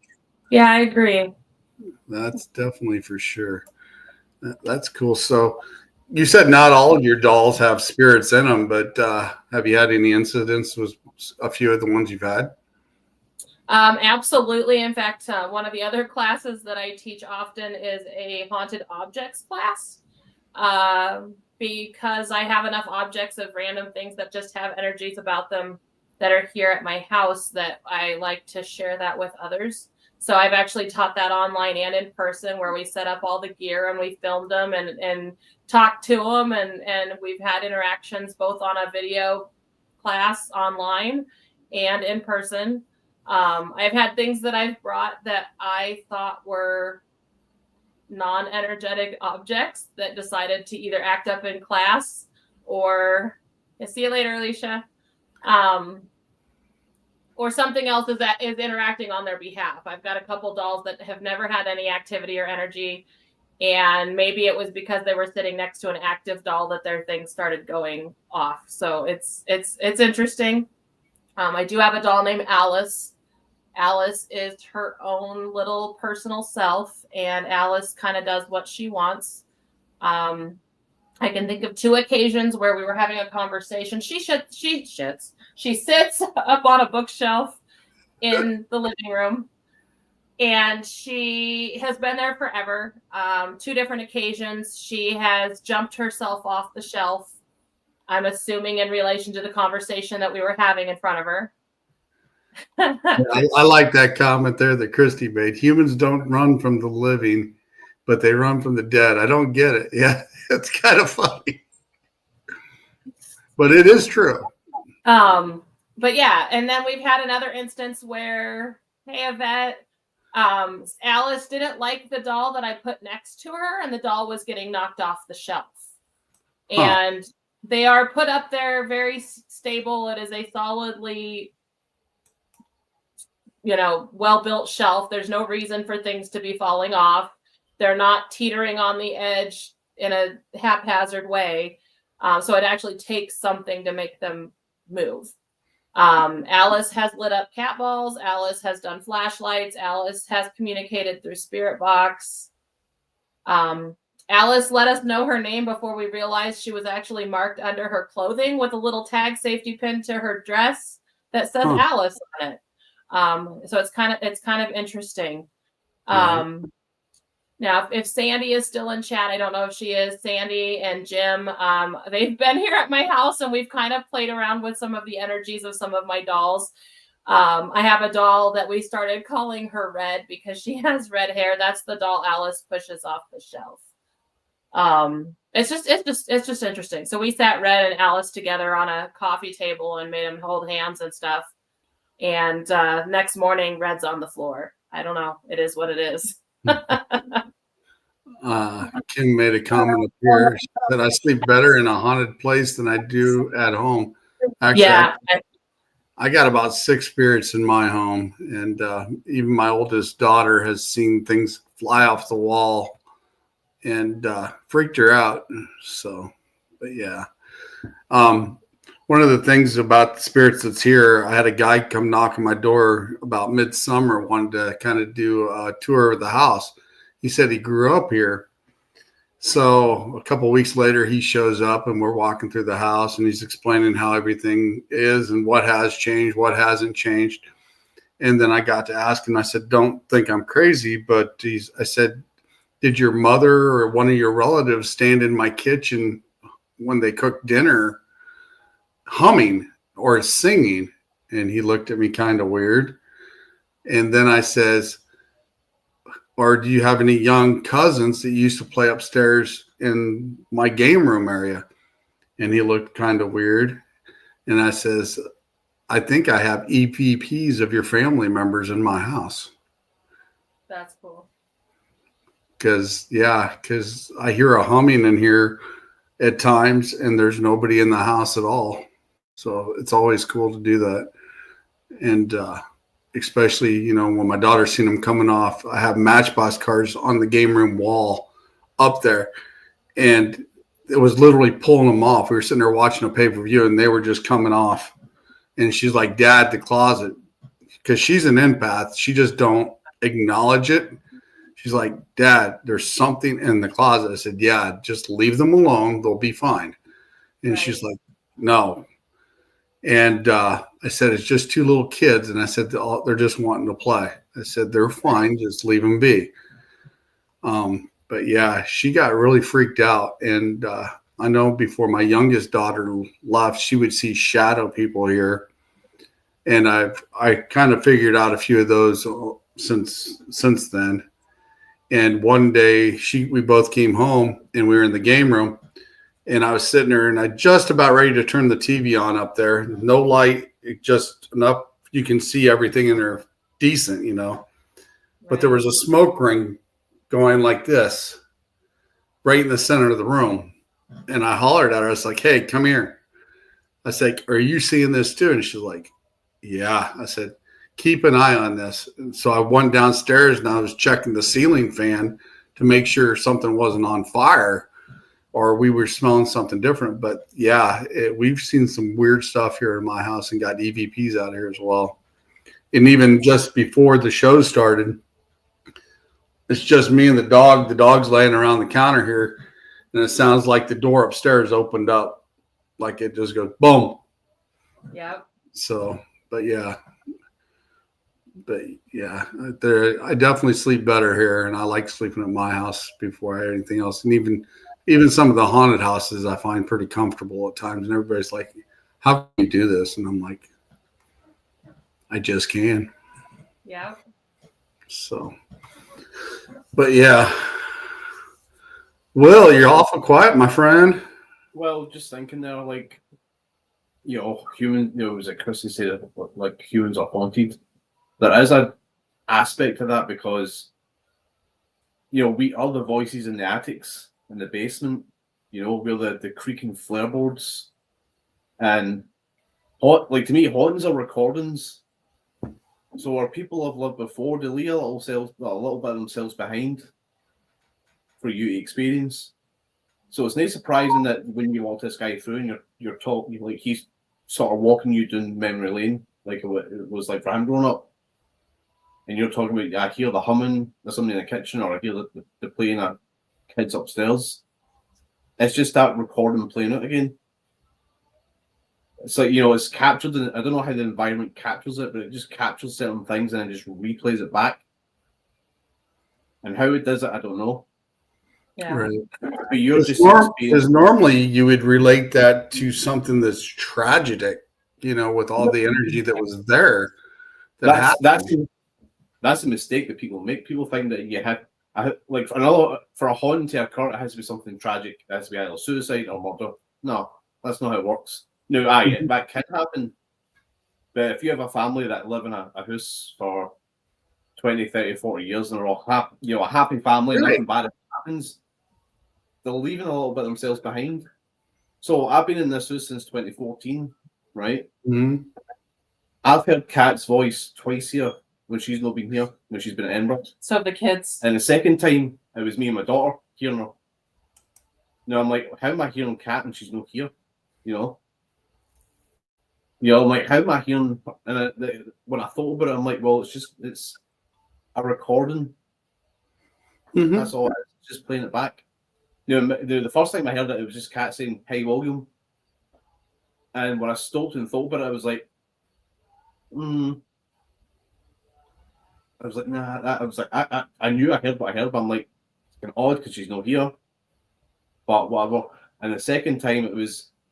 Yeah, I agree.
That's definitely for sure. That's cool. So you said not all of your dolls have spirits in them, but have you had any incidents with a few of the ones you've had?
Absolutely. In fact, one of the other classes that I teach often is a haunted objects class, because I have enough objects of random things that just have energies about them that are here at my house that I like to share that with others. So I've actually taught that online and in person, where we set up all the gear and we filmed them and talked to them, and we've had interactions both on a video class online and in person. I've had things that I've brought that I thought were non-energetic objects that decided to either act up in class or see you later, Alicia. Or something else is interacting on their behalf. I've got a couple dolls that have never had any activity or energy, and maybe it was because they were sitting next to an active doll that their thing started going off. So it's interesting. I do have a doll named Alice. Alice is her own little personal self, and Alice kind of does what she wants. I can think of 2 occasions where we were having a conversation. She sits up on a bookshelf in the living room, and she has been there forever. 2 different occasions, she has jumped herself off the shelf. I'm assuming in relation to the conversation that we were having in front of her.
I like that comment there that Christy made. Humans don't run from the living, but they run from the dead. I don't get it. Yeah, it's kind of funny, but it is true.
But yeah, and then we've had another instance where, hey, Yvette, Alice didn't like the doll that I put next to her, and the doll was getting knocked off the shelf. And they are put up there very stable. It is a solidly well-built shelf. There's no reason for things to be falling off. They're not teetering on the edge in a haphazard way. So it actually takes something to make them move. Alice has lit up cat balls. Alice has done flashlights. Alice has communicated through spirit box. Alice let us know her name before we realized she was actually marked under her clothing with a little tag safety pin to her dress that says Alice on it. So it's kind of interesting. Now, if Sandy is still in chat, I don't know if she is. Sandy and Jim, they've been here at my house, and we've kind of played around with some of the energies of some of my dolls. I have a doll that we started calling her Red because she has red hair. That's the doll Alice pushes off the shelf. It's just interesting. So we sat Red and Alice together on a coffee table and made them hold hands and stuff. And next morning, Red's on the floor. I don't know. It is what it is.
Kim made a comment up here. She said, I sleep better in a haunted place than I do at home. Actually, yeah. I got about 6 spirits in my home, and even my oldest daughter has seen things fly off the wall and freaked her out. So, but yeah. One of the things about the spirits that's here, I had a guy come knock on my door about midsummer, wanted to kind of do a tour of the house. He said he grew up here. So a couple of weeks later, he shows up and we're walking through the house and he's explaining how everything is and what has changed, what hasn't changed. And then I got to ask him, I said, don't think I'm crazy, but I said, did your mother or one of your relatives stand in my kitchen when they cooked dinner humming or singing? And he looked at me kind of weird. And then I says, or do you have any young cousins that used to play upstairs in my game room area? And he looked kind of weird. And I says, I think I have EVPs of your family members in my house.
That's cool.
Because I hear a humming in here at times and there's nobody in the house at all. So it's always cool to do that. And especially, when my daughter's seen them coming off, I have Matchbox cars on the game room wall up there. And it was literally pulling them off. We were sitting there watching a pay-per-view and they were just coming off. And she's like, Dad, the closet. Because she's an empath. She just don't acknowledge it. She's like, Dad, there's something in the closet. I said, yeah, just leave them alone. They'll be fine. And right. She's like, no. And I said, it's just 2 little kids. And I said, they're just wanting to play. I said, they're fine. Just leave them be. But yeah, she got really freaked out. And I know before my youngest daughter left, she would see shadow people here. And I kind of figured out a few of those since then. And one day we both came home and we were in the game room and I was sitting there and I just about ready to turn the TV on up there. No light, just enough. You can see everything in there decent, Right. But there was a smoke ring going like this right in the center of the room. And I hollered at her. I was like, hey, come here. I said, are you seeing this too? And she's like, yeah. I said, keep an eye on this. And so I went downstairs and I was checking the ceiling fan to make sure something wasn't on fire or we were smelling something different. But yeah, we've seen some weird stuff here in my house and got EVPs out here as well. And even just before the show started, it's just me and the dog. The dog's laying around the counter here and it sounds like the door upstairs opened up. Like it just goes boom.
Yep.
So, but yeah, I definitely sleep better here, and I like sleeping at my house before I had anything else. And even some of the haunted houses I find pretty comfortable at times. And everybody's like, "How can you do this?" And I'm like, "I just can."
Yeah.
So, but yeah, Will, you're awful quiet, my friend.
Well, just thinking there, like, human. It was like Christy said, like humans are haunted. There is an aspect of that because, we all the voices in the attics, in the basement, where the creaking floorboards, and to me, hauntings are recordings So where people have lived before, they leave a little bit of themselves behind for you to experience. So it's not surprising that when you walk this guy through and you're talking, like he's sort of walking you down memory lane, like it was like for him growing up. And you're talking about, I hear the humming, there's somebody in the kitchen, or I hear the playing at kids upstairs. It's just that recording playing it again. It's like, it's captured in, I don't know how the environment captures it, but it just captures certain things and then just replays it back. And how it does it, I don't know.
Yeah.
Right.
But you're just
because normally you would relate that to something that's tragic, with all the energy that was there.
That's a mistake that people make. People think that you have like for a haunting to occur, it has to be something tragic. It has to be either suicide or murder. No, that's not how it works. No, that can happen. But if you have a family that live in a house for 20, 30, 40 years and they're all happy, a happy family,
right.
Nothing bad happens, they're leaving a little bit themselves behind. So I've been in this house since 2014, right?
Mm-hmm.
I've heard Kat's voice twice here when she's not been here, when she's been at Edinburgh.
So have the kids.
And the second time, it was me and my daughter hearing her. Now I'm like, how am I hearing Kat and she's not here? I'm like, how am I hearing? And when I thought about it, I'm like, well, it's a recording.
Mm-hmm.
That's all. It's just playing it back. The first time I heard it was just Kat saying, "Hey, William." And when I stopped and thought about it, I was like, I was like, nah. I was like, I knew I heard what I heard, but I'm like, it's kind of odd because she's not here. But whatever. And the second time,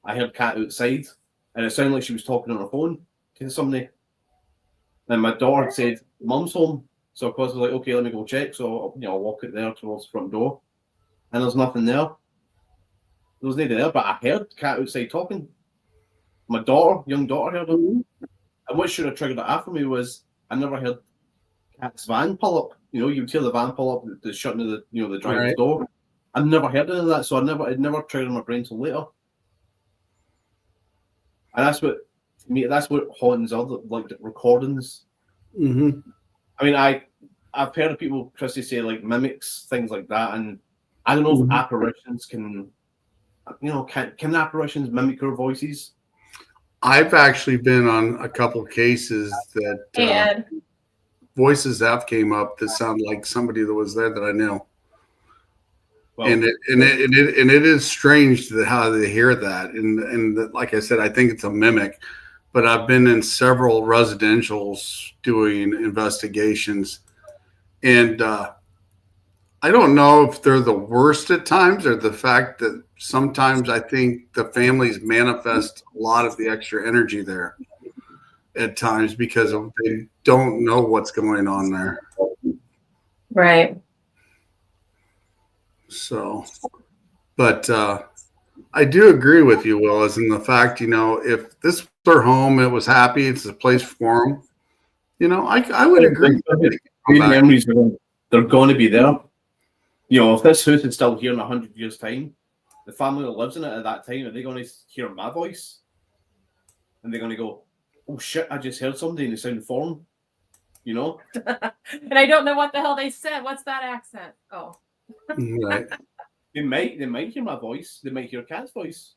I heard Kat outside, and it sounded like she was talking on her phone to somebody. And my daughter said, "Mum's home." So of course I was like, okay, let me go check. So I'll walk it there towards the front door, and there's nothing there. There was nothing there, but I heard Kat outside talking. My young daughter, heard her. And what should have triggered it after me was I never heard Kat's van pull up. You'd hear the van pull up, the shutting of the driver's door. I've never heard any of that, so it never triggered in my brain till later. And that's what hauntings are, like the recordings.
Mm-hmm.
I mean, I've heard of people, Chrissy, say like mimics, things like that, and I don't know if apparitions can apparitions mimic your voices?
I've actually been on a couple of cases that voices have came up that sound like somebody that was there that I knew. Well, and it is strange how they hear that, and like I said, I think it's a mimic. But I've been in several residentials doing investigations, and I don't know if they're the worst at times or the fact that sometimes I think the families manifest a lot of the extra energy there at times because they don't know what's going on there.
Right.
So, but I do agree with you, Will, as in the fact, if this was their home, it was happy, it's a place for them, I would agree.
Memories, they're going to be there. If this house is still here in 100 years' time, the family that lives in it at that time, are they going to hear my voice? And they're going to go, oh shit, I just heard somebody and they sound foreign,
And I don't know what the hell they said. What's that accent? Oh.
Right.
They might hear my voice. They might hear Kat's voice.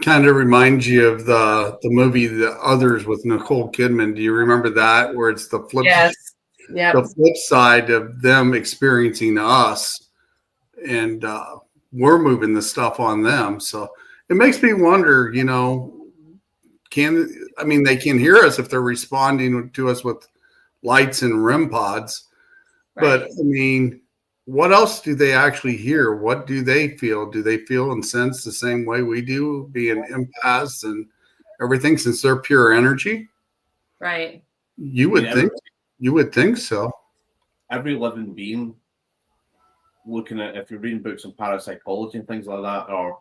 Kind of reminds you of the movie The Others with Nicole Kidman. Do you remember that? Where it's the flip, the flip side of them experiencing us, and we're moving the stuff on them. So it makes me wonder, they can hear us if they're responding to us with lights and REM pods. Right. But what else do they actually hear? What do they feel? Do they feel and sense the same way we do, being empaths and everything, since they're pure energy?
Right.
You would think so.
Every living being, looking at, if you're reading books on parapsychology and things like that, are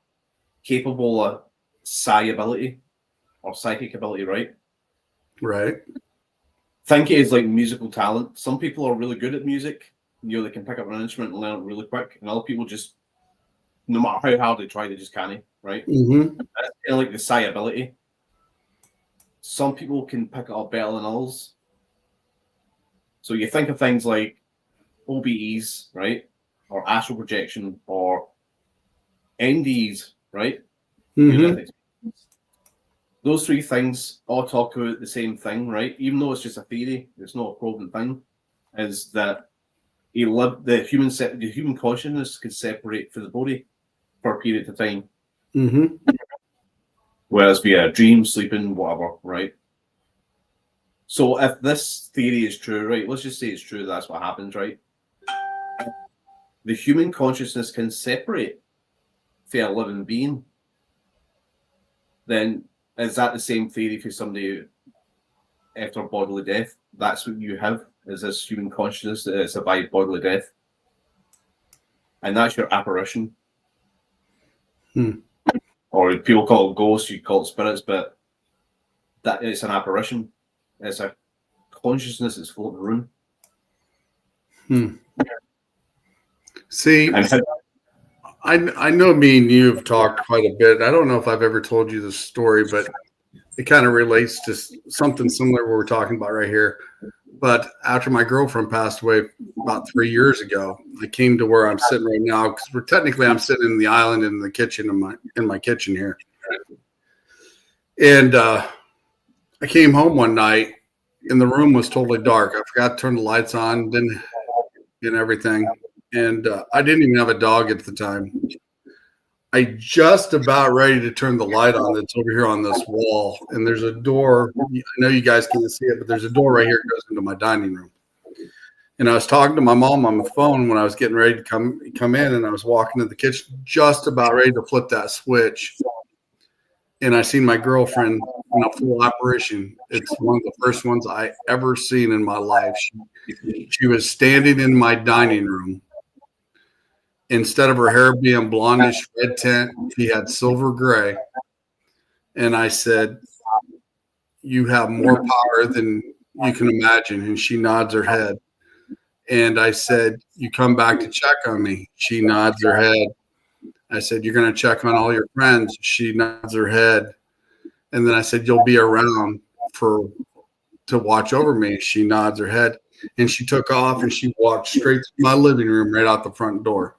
capable of psi ability or psychic ability, right?
Right.
Think it is like musical talent. Some people are really good at music. They can pick up an instrument and learn it really quick. And other people just, no matter how hard they try, they just can't, right?
Mm-hmm.
That's kind of like the psi ability. some people can pick it up better than others. So you think of things like OBEs, right? Or astral projection, or NDs, right?
Mm-hmm.
Those three things all talk about the same thing, right? Even though it's just a theory, it's not a proven thing, is that the human consciousness could separate from the body for a period of time.
Mm-hmm.
Whereas via dream, sleeping, whatever, right? So if this theory is true, right, let's just say it's true, that's what happens, right? The human consciousness can separate from a living being. Then is that the same theory for somebody after bodily death? That's what you have, is this human consciousness that survived bodily death. And that's your apparition. Or people call it ghosts, you call it spirits, but that is an apparition. It's a consciousness that's floating around.
See, I know me and you have talked quite a bit. I don't know if I've ever told you this story, but it kind of relates to something similar we're talking about right here. But after my girlfriend passed away about 3 years ago, I came to where I'm sitting right now, because I'm sitting in the island in the kitchen in my kitchen here. And I came home one night and the room was totally dark. I forgot to turn the lights on, and everything. And I didn't even have a dog at the time. I just about ready to turn the light on that's over here on this wall. And there's a door. I know you guys can't see it, but there's a door right here that goes into my dining room. And I was talking to my mom on the phone when I was getting ready to come in, and I was walking to the kitchen, just about ready to flip that switch. And I seen my girlfriend in a full apparition. It's one of the first ones I ever seen in my life. She was standing in my dining room. Instead of her hair being blondish red tint, she had silver gray. And I said, "You have more power than you can imagine." And she nods her head. And I said, "You come back to check on me." She nods her head. I said, "You're going to check on all your friends." She nods her head. And then I said, "You'll be around to watch over me." She nods her head. And she took off and she walked straight to my living room right out the front door.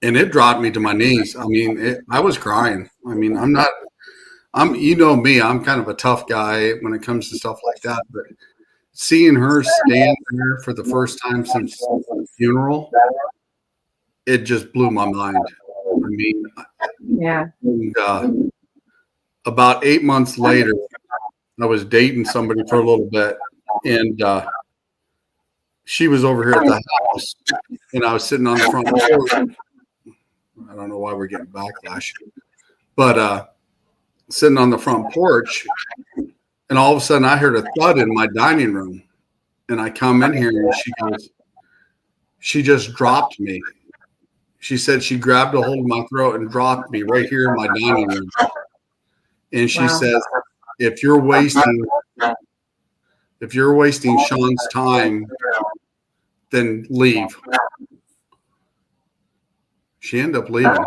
And it dropped me to my knees. I mean, I was crying. I mean, you know me, I'm kind of a tough guy when it comes to stuff like that. But seeing her stand there for the first time since the funeral, it just blew my mind. I mean,
yeah.
And, about 8 months later, I was dating somebody for a little bit, and she was over here at the house, and I was sitting on the front porch. I don't know why we're getting backlash, but sitting on the front porch, and all of a sudden I heard a thud in my dining room, and I come in here and she goes, she just dropped me. She said she grabbed a hold of my throat and dropped me right here in my dining room. And she says, if you're wasting Sean's time, then leave. She ended up leaving.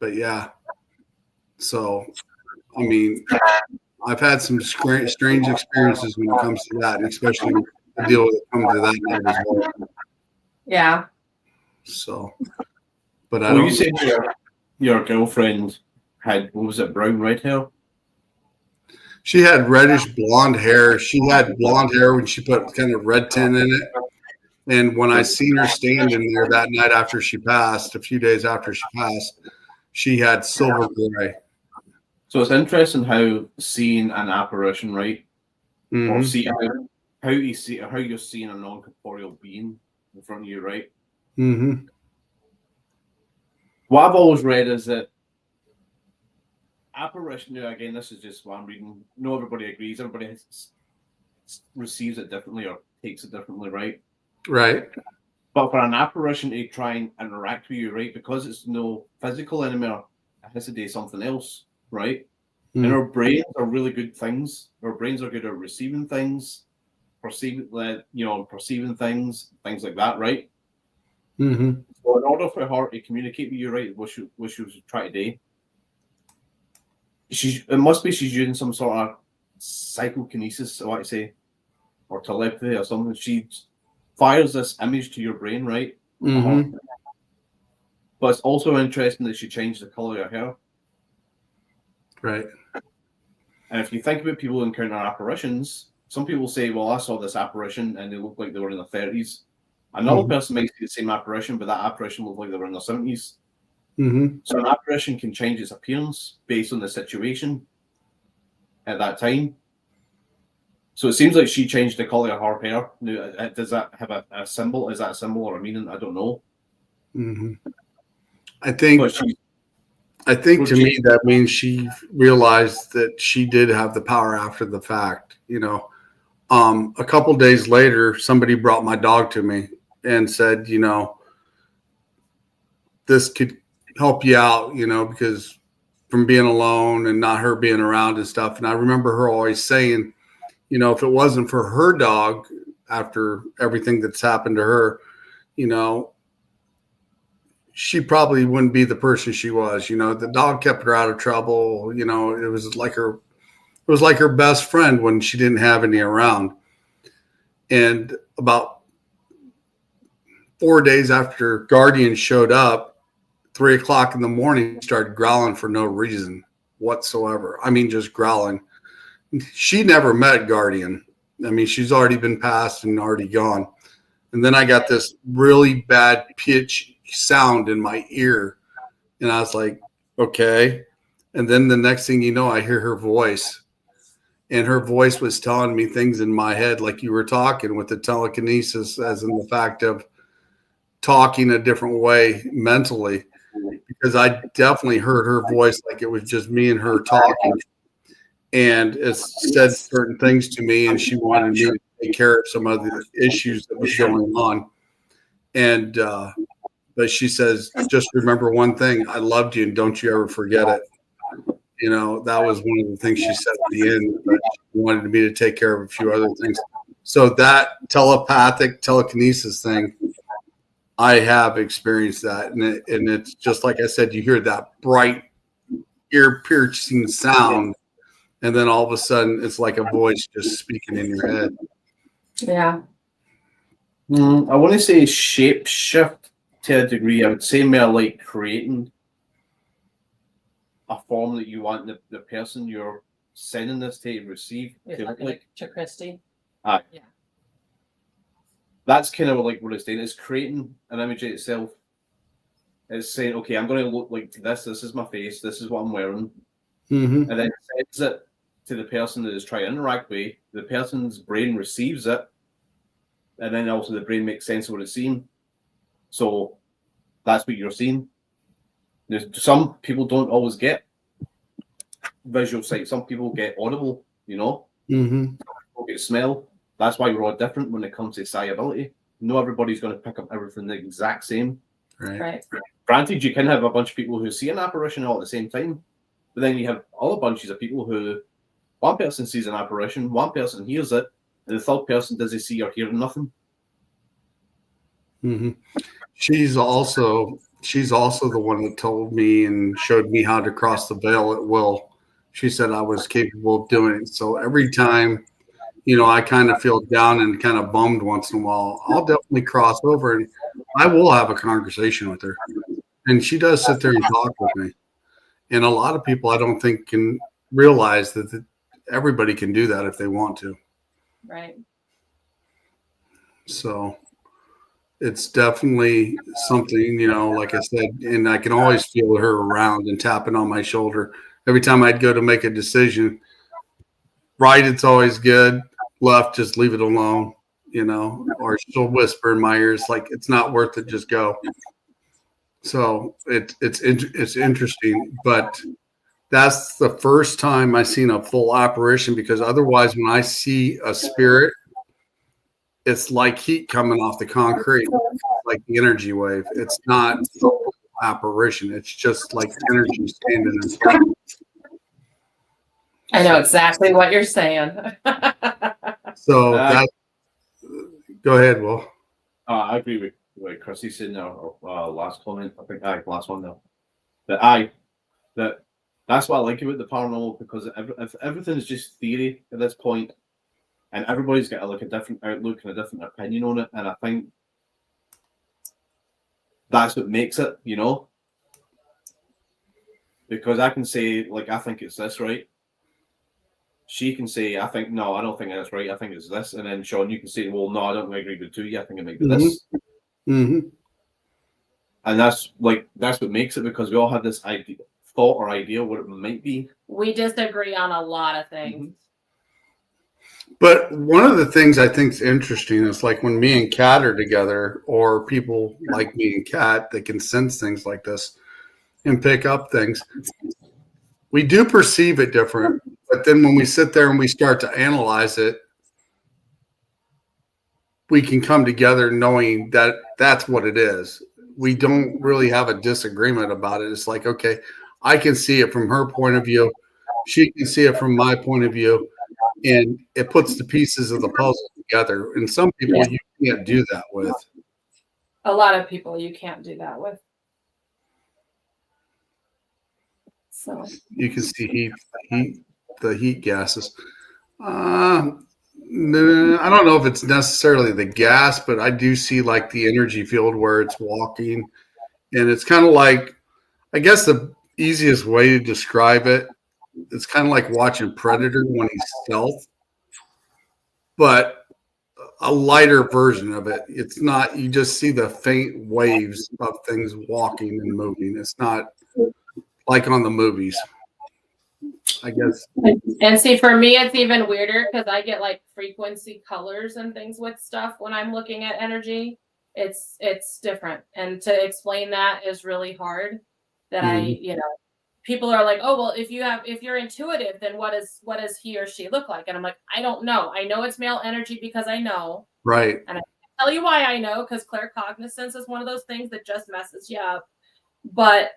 But yeah. So, I mean, I've had some strange experiences when it comes to that, and especially the deal with coming to that night as well.
Yeah.
So, but
you said your girlfriend had, what was it, brown red hair?
She had reddish blonde hair. She had blonde hair when she put kind of red tint in it. And when I seen her standing there that night after she passed, a few days after she passed, she had silver gray.
So it's interesting how seeing an apparition, right?
Mm-hmm.
Or how you're seeing a non-corporeal being in front of you, right?
Mm-hmm.
What I've always read is that apparition, again, this is just what I'm reading. No, everybody agrees. Everybody receives it differently or takes it differently, right?
Right.
But for an apparition to try and interact with you, right, because it's no physical anymore, it has to do something else, right? And our brains are really good things. Our brains are good at receiving things, perceiving things like that, right?
Mm-hmm.
So in order for her to communicate with you, right, what she was trying to do, it must be she's using some sort of psychokinesis, I want to say, or telepathy or something. She fires this image to your brain, right?
Mm-hmm.
But it's also interesting that she changed the color of her hair.
Right.
And if you think about people who encounter apparitions, some people say, well, I saw this apparition and they look like they were in their 30s. Another person might see the same apparition, but that apparition looked like they were in their 70s.
Mm-hmm.
So an apparition can change its appearance based on the situation at that time. So it seems like she changed the color of her hair. Now, does that have a symbol? Is that a symbol or a meaning? I don't know.
Mm-hmm. I think
But
to me that means she realized that she did have the power after the fact. You know, a couple days later, somebody brought my dog to me and said, you know, this could help you out, you know, because from being alone and not her being around and stuff. And I remember her always saying, you know, if it wasn't for her dog after everything that's happened to her, you know, she probably wouldn't be the person she was. You know, the dog kept her out of trouble. You know, it was like her best friend when she didn't have any around. And about 4 days after Guardian showed up, 3 o'clock in the morning, started growling for no reason whatsoever. I mean, just growling. She never met Guardian. I mean, she's already been passed and already gone. And then I got this really bad pitch sound in my ear. And I was like, okay. And then the next thing you know, I hear her voice. And her voice was telling me things in my head, like you were talking with the telekinesis, as in the fact of talking a different way mentally. Because I definitely heard her voice like it was just me and her talking. And it said certain things to me, and she wanted me to take care of some other issues that was going on. And but she says, just remember one thing: I loved you, and don't you ever forget it. You know, that was one of the things she said at the end. But she wanted me to take care of a few other things. So that telepathic telekinesis thing, I have experienced that, and it's just like I said. You hear that bright, ear-piercing sound. And then all of a sudden, it's like a voice just speaking in your head.
Yeah.
I want to say shape shift to a degree. I would say more like creating a form that you want the person you're sending this to receive to look like.
To Christy.
Aye.
Yeah.
That's kind of like what it's doing. It's creating an image of itself. It's saying, okay, I'm going to look like this. This is my face. This is what I'm wearing.
Mm-hmm.
And then it sends it to the person that is trying to interact with. The person's brain receives it, and then also the brain makes sense of what it's seeing. So that's what you're seeing. Some people don't always get visual sight. Some people get audible, you know.
Mm-hmm.
Some people get smell. That's why we're all different when it comes to psi ability. Not everybody's going to pick up everything the exact same.
Right.
Granted, you can have a bunch of people who see an apparition all at the same time, but then you have other bunches of people who one person sees an apparition, one person hears it, and the third person doesn't see or hear nothing.
Mm-hmm. She's also the one that told me and showed me how to cross the veil at will. She said I was capable of doing it. So every time, you know, I kind of feel down and kind of bummed once in a while, I'll definitely cross over and I will have a conversation with her. And she does sit there and talk with me. And a lot of people I don't think can realize that everybody can do that if they want to.
Right.
So it's definitely something, you know, like I said, and I can always feel her around and tapping on my shoulder. Every time I'd go to make a decision, right, it's always good. Left, just leave it alone, you know, or she'll whisper in my ears, like, it's not worth it, just go. So it's interesting, but that's the first time I've seen a full apparition, because otherwise when I see a spirit, it's like heat coming off the concrete, like the energy wave. It's not a full apparition. It's just like energy standing in front of me.
I know exactly what you're saying.
So that, go ahead, Will.
I agree with what Chrissy said in our last comment. I think last one now. That That's what I like about the paranormal, because if everything's just theory at this point, and everybody's got like a different outlook and a different opinion on it, and I think that's what makes it, you know. Because I can say, like, I think it's this, right? She can say, I think, no, I don't think that's right. I think it's this. And then Sean, you can say, well, no, I don't agree with you. I think it might be this.
Mm-hmm.
And that's what makes it, because we all have this thought or idea what it might be.
We disagree on a lot of things.
But one of the things I think is interesting is like when me and Kat are together, or people like me and Kat that can sense things like this and pick up things, we do perceive it different. But then when we sit there and we start to analyze it, we can come together knowing that that's what it is. We don't really have a disagreement about it. It's like, okay, I can see it from her point of view. She can see it from my point of view. And it puts the pieces of the puzzle together. And some people you can't do that with.
A lot of people you can't do that with. So
you can see the heat gases. No, I don't know if it's necessarily the gas, but I do see like the energy field where it's walking. And it's kind of like, I guess the easiest way to describe it, it's kind of like watching Predator when he's stealth, but a lighter version of it. It's not, you just see the faint waves of things walking and moving. It's not like on the movies, I guess.
And see, for me, it's even weirder because I get like frequency colors and things with stuff when I'm looking at energy. It's different. And to explain that is really hard. That people are like, oh, well, if you're intuitive, then what does he or she look like? And I'm like, I don't know. I know it's male energy because I know.
Right.
And I can tell you why I know, because claircognizance is one of those things that just messes you up. But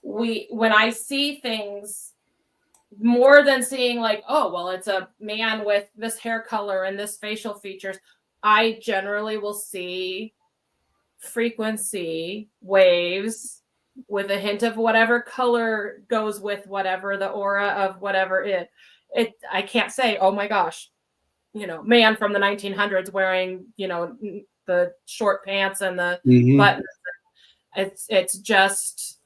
when I see things, more than seeing like, oh, well, it's a man with this hair color and this facial features, I generally will see frequency waves with a hint of whatever color goes with whatever the aura of whatever it I can't say, oh my gosh, man from the 1900s wearing, the short pants and the buttons. It's just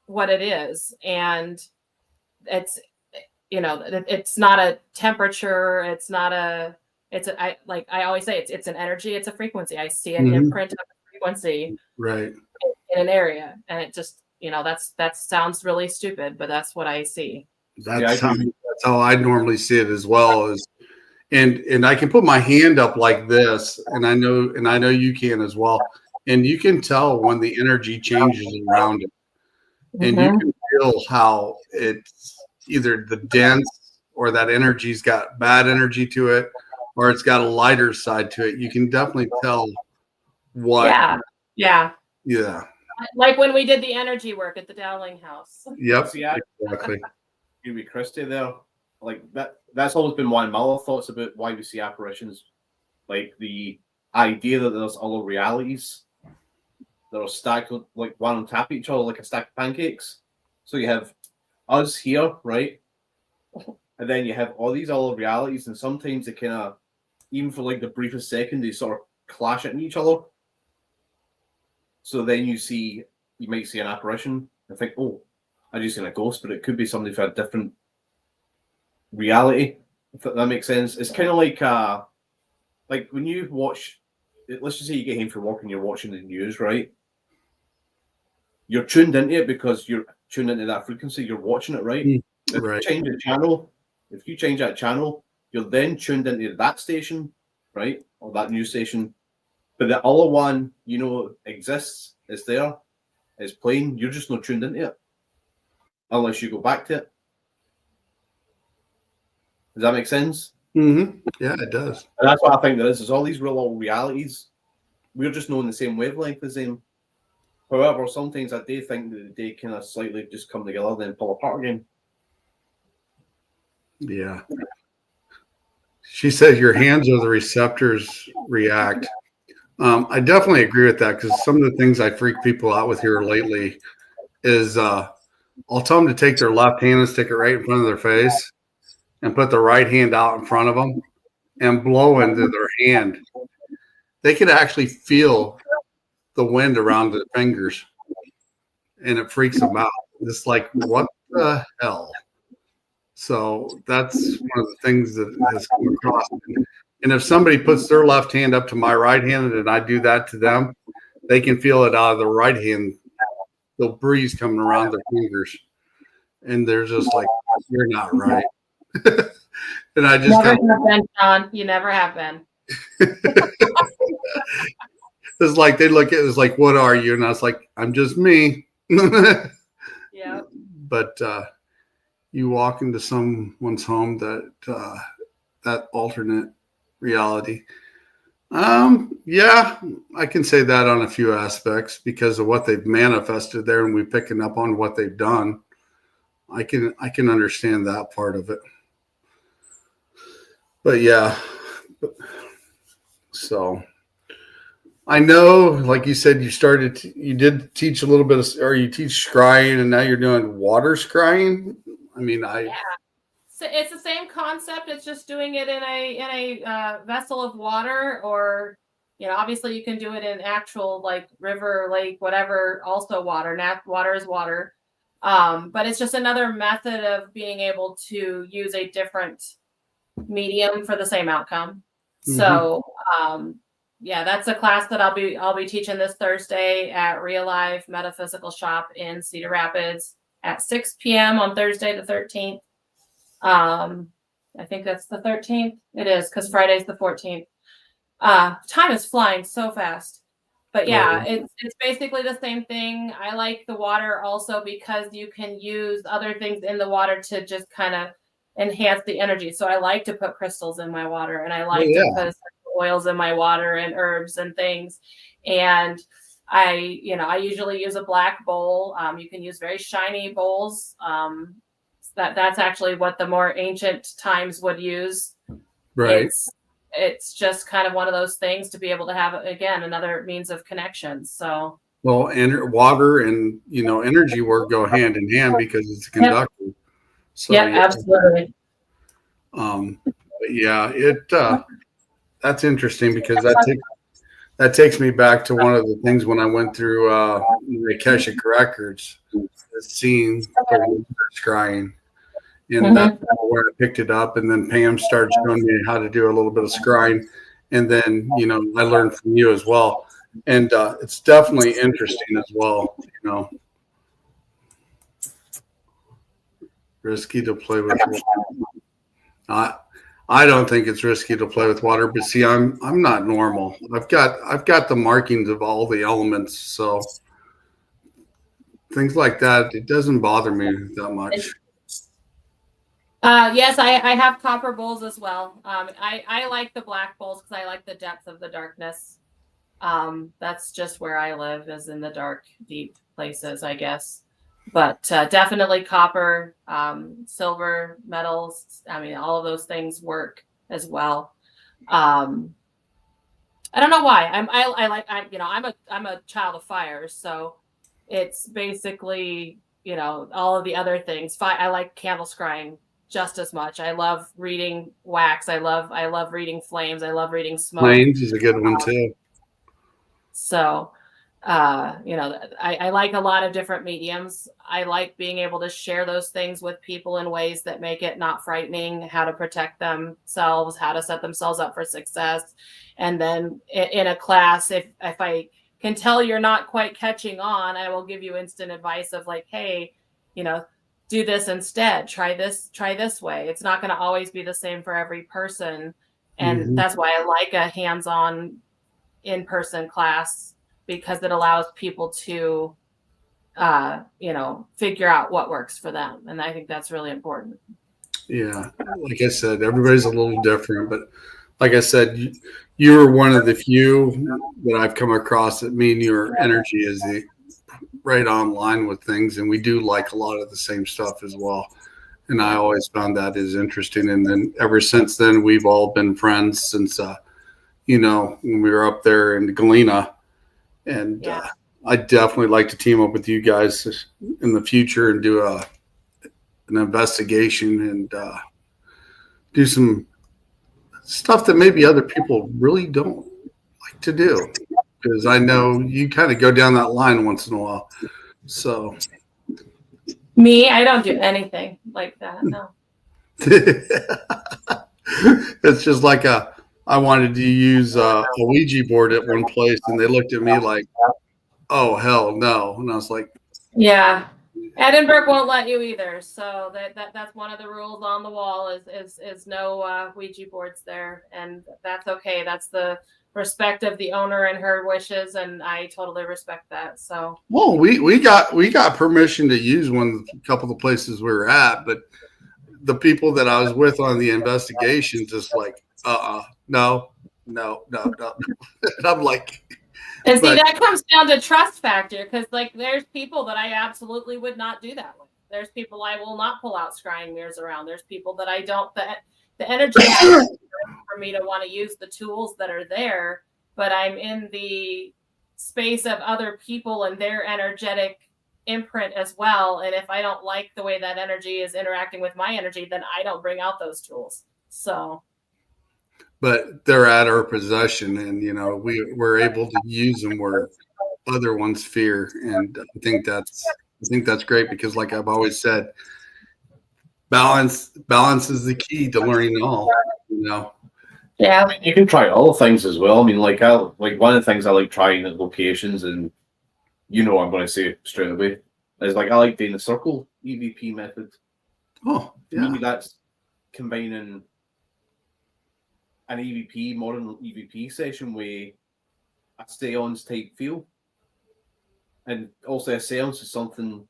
what it is. And it's, it's not a temperature. It's not I always say, it's an energy. It's a frequency. I see an imprint of a frequency.
Right.
In an area, and it just that sounds really stupid, but that's what I see.
That's how I normally see it as well. And I can put my hand up like this, and I know you can as well, and you can tell when the energy changes around it, and you can feel how it's either the dense or that energy's got bad energy to it, or it's got a lighter side to it. You can definitely tell what.
Yeah. Like when we did the energy work at the Dowling house.
Yep. Yeah, exactly.
You be Christy there. Like that's always been one of my thoughts about why we see apparitions. Like the idea that there's other realities that are stacked like one on top of each other, like a stack of pancakes. So you have us here, right? And then you have all these other realities, and sometimes they kind of, even for like the briefest second, they sort of clash into each other. So then you might see an apparition and think, oh, I just seen a ghost, but it could be somebody from a different reality, if that makes sense. It's kind of like when you watch, let's just say you get home from work and you're watching the news, right? You're tuned into it because you're tuned into that frequency, you're watching it, right? If you change that channel, you're then tuned into that station, right? Or that news station. But the other one, exists, is there, is playing. You're just not tuned into it unless you go back to it. Does that make sense?
Mm-hmm. Yeah, it does.
And that's what I think there is. There's all these real little realities. We're just knowing the same wavelength as them. However, sometimes I do think that they kind of slightly just come together, then pull apart again.
Yeah. She said your hands are the receptors react. I definitely agree with that, because some of the things I freak people out with here lately is I'll tell them to take their left hand and stick it right in front of their face and put the right hand out in front of them and blow into their hand. They could actually feel the wind around their fingers, and it freaks them out. It's like, what the hell? So that's one of the things that has come across. And if somebody puts their left hand up to my right hand and I do that to them, they can feel it out of the right hand, the breeze coming around their fingers. And they're just like, you're not right. And I just
never have been, John. You never have been.
It's like they look at it, it's like, what are you? And I was like, I'm just me.
Yeah.
But you walk into someone's home that alternate reality. Yeah, I can say that on a few aspects because of what they've manifested there, and we picking up on what they've done. I can understand that part of it. But yeah, so I know, like you said, you did teach a little bit of, or you teach scrying, and now you're doing water scrying. I mean,
Yeah. So it's the same concept. It's just doing it in a vessel of water, or obviously you can do it in actual like river, lake, whatever. Also water. Water is water. But it's just another method of being able to use a different medium for the same outcome. Mm-hmm. So yeah, that's a class that I'll be teaching this Thursday at Real Life Metaphysical Shop in Cedar Rapids at 6 p.m. on Thursday the 13th. I think that's the 13th. It is, because Friday's the 14th. Time is flying so fast. But yeah, it's basically the same thing. I like the water also because you can use other things in the water to just kind of enhance the energy. So I like to put crystals in my water, and I like to put oils in my water and herbs and things. And I usually use a black bowl. You can use very shiny bowls. That's actually what the more ancient times would use.
Right.
It's just kind of one of those things to be able to have, again, another means of connection. So
and water and energy work go hand in hand because it's a conductor.
Yep.
So
absolutely.
That's interesting because that takes me back to one of the things when I went through the Akashic Records, seeing the scrying. And that's where I picked it up. And then Pam started showing me how to do a little bit of scrying. And then, I learned from you as well. And it's definitely interesting as well, Risky to play with water. I don't think it's risky to play with water, but see, I'm not normal. I've got the markings of all the elements, so things like that, it doesn't bother me that much.
Yes, I have copper bowls as well. I like the black bowls because I like the depth of the darkness. That's just where I live, is in the dark, deep places, I guess. But definitely copper, silver, metals. I mean, all of those things work as well. I don't know why. I'm a child of fire, so it's basically all of the other things. I like candle scrying just as much. I love reading wax. I love reading flames. I love reading smoke.
Flames is a good one too.
So, I like a lot of different mediums. I like being able to share those things with people in ways that make it not frightening, how to protect themselves, how to set themselves up for success. And then in a class, if I can tell you're not quite catching on, I will give you instant advice of like, hey, do this instead. Try this way. It's not going to always be the same for every person. And that's why I like a hands-on in-person class, because it allows people to, figure out what works for them. And I think that's really important.
Yeah. Like I said, everybody's a little different, but like I said, you were one of the few that I've come across that mean your energy is right on line with things. And we do like a lot of the same stuff as well. And I always found that is interesting. And then ever since then, we've all been friends since, when we were up there in Galena. And I definitely like to team up with you guys in the future and do an investigation and do some stuff that maybe other people really don't like to do. Because I know you kind of go down that line once in a while. So
Me, I don't do anything like that. No.
it's just like I wanted to use a Ouija board at one place, and they looked at me like, "Oh hell no!" And I was like,
Yeah. Edinburgh won't let you either. So that's one of the rules on the wall is no Ouija boards there, and that's okay. That's the respect of the owner and her wishes, and I totally respect that. So
"Well, we got permission to use a couple of the places we were at, but the people that I was with on the investigation just like, no." And I'm like,
and see,
but
that comes down to trust factor, because like there's people that I absolutely would not do that with. There's people I will not pull out scrying mirrors around. There's people that I don't. The energy for me to want to use the tools that are there, but I'm in the space of other people and their energetic imprint as well. And if I don't like the way that energy is interacting with my energy, then I don't bring out those tools. So,
but they're at our possession, and we're able to use them where other ones fear, and I think that's great because, like I've always said, balance is the key to learning all.
yeah.
I mean, you can try other things as well. I mean, like one of the things I like trying at locations, and I'm going to say straight away, is like I like doing the circle EVP method.
Oh, yeah.
Maybe that's combining an modern EVP session with a seance type feel. And also a seance is something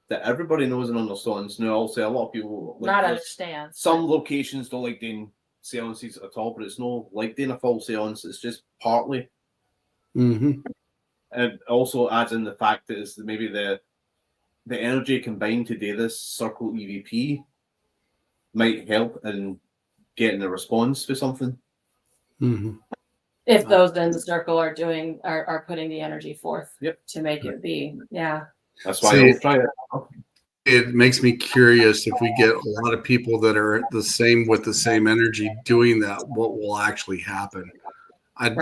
that everybody knows and understands. Now, also a lot of people
Not understand.
Some locations don't like doing seances at all, but it's no like doing a full seance. It's just partly.
Mm-hmm.
And also adds in the fact that it's maybe the energy combined to do this circle EVP might help in getting a response to something.
Mm-hmm.
If those in the circle are putting the energy forth to make it be. Yeah.
That's why I'll try it.
It makes me curious if we get a lot of people that are the same with the same energy doing that, what will actually happen? I'd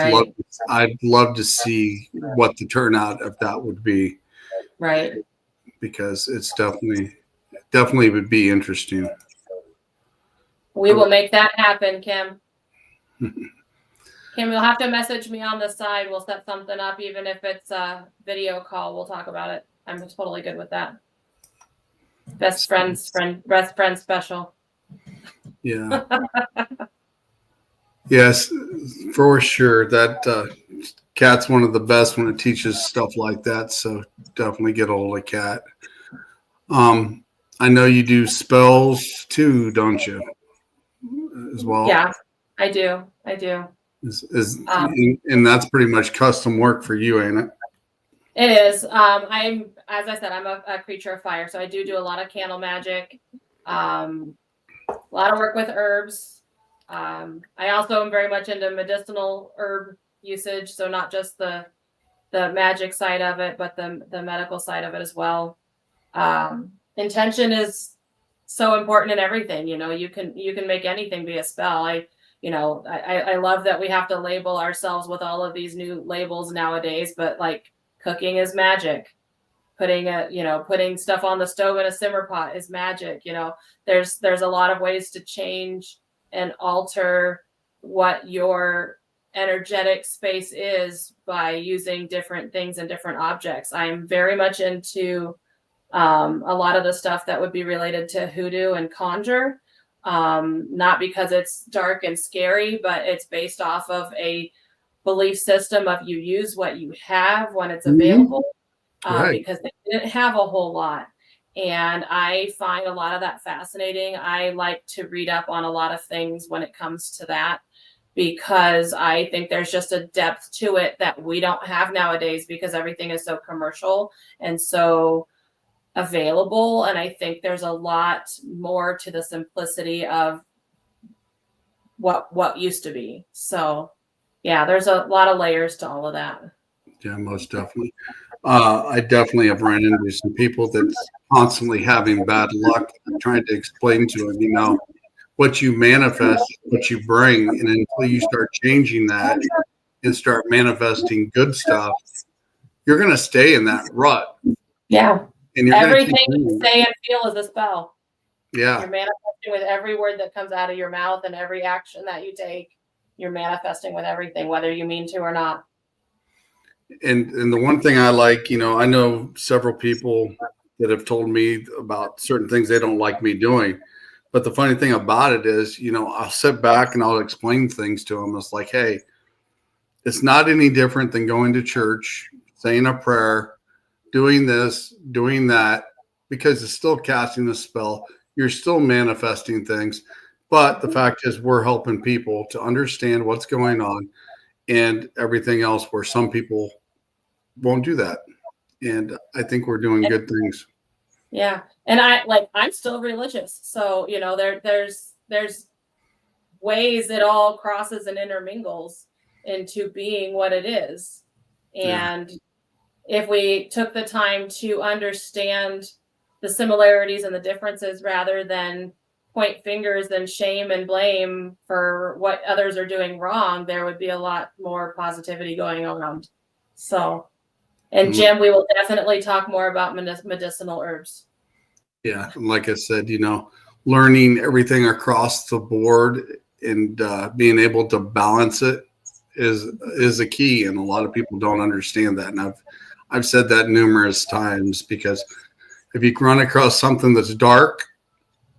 love to see what the turnout of that would be.
Right.
Because it's definitely would be interesting.
We will make that happen, Kim. Kim, you'll have to message me on the side. We'll set something up, even if it's a video call. We'll talk about it. I'm totally good with that. Best friend special.
Yeah. Yes, for sure. That Kat's one of the best when it teaches stuff like that. So definitely get a hold of Kat. I know you do spells too, don't you? As well.
Yeah, I do.
And that's pretty much custom work for you, ain't it?
It is. As I said, I'm a creature of fire, so I do a lot of candle magic, a lot of work with herbs. I also am very much into medicinal herb usage, so not just the magic side of it, but the medical side of it as well. Intention is so important in everything. You can make anything be a spell. I love that we have to label ourselves with all of these new labels nowadays, but like cooking is magic. Putting stuff on the stove in a simmer pot is magic. There's a lot of ways to change and alter what your energetic space is by using different things and different objects. I'm very much into a lot of the stuff that would be related to hoodoo and conjure. Not because it's dark and scary, but it's based off of a belief system of you use what you have when it's available, because they didn't have a whole lot. And I find a lot of that fascinating. I like to read up on a lot of things when it comes to that, because I think there's just a depth to it that we don't have nowadays because everything is so commercial and so available. And I think there's a lot more to the simplicity of what used to be. So yeah, there's a lot of layers to all of that.
Yeah, most definitely. I definitely have run into some people that's constantly having bad luck. I'm trying to explain to them, what you manifest, what you bring, and until you start changing that and start manifesting good stuff, you're going to stay in that rut.
Yeah.
And you're
Everything
going
you say and feel is a spell.
Yeah.
You're manifesting with every word that comes out of your mouth and every action that you take. You're manifesting with everything, whether you mean to or not.
And the one thing I like, I know several people that have told me about certain things they don't like me doing. But the funny thing about it is, I'll sit back and I'll explain things to them. It's like, hey, it's not any different than going to church, saying a prayer, doing this, doing that, because it's still casting a spell. You're still manifesting things. But the fact is, we're helping people to understand what's going on and everything else, where some people won't do that. And I think we're doing good things.
Yeah. And I'm still religious. So, there's ways it all crosses and intermingles into being what it is. And if we took the time to understand the similarities and the differences rather than point fingers and shame and blame for what others are doing wrong, there would be a lot more positivity going around. So, and Jim, we will definitely talk more about medicinal herbs.
Yeah. And like I said, learning everything across the board and being able to balance it is a key. And a lot of people don't understand that. And I've said that numerous times, because if you run across something that's dark,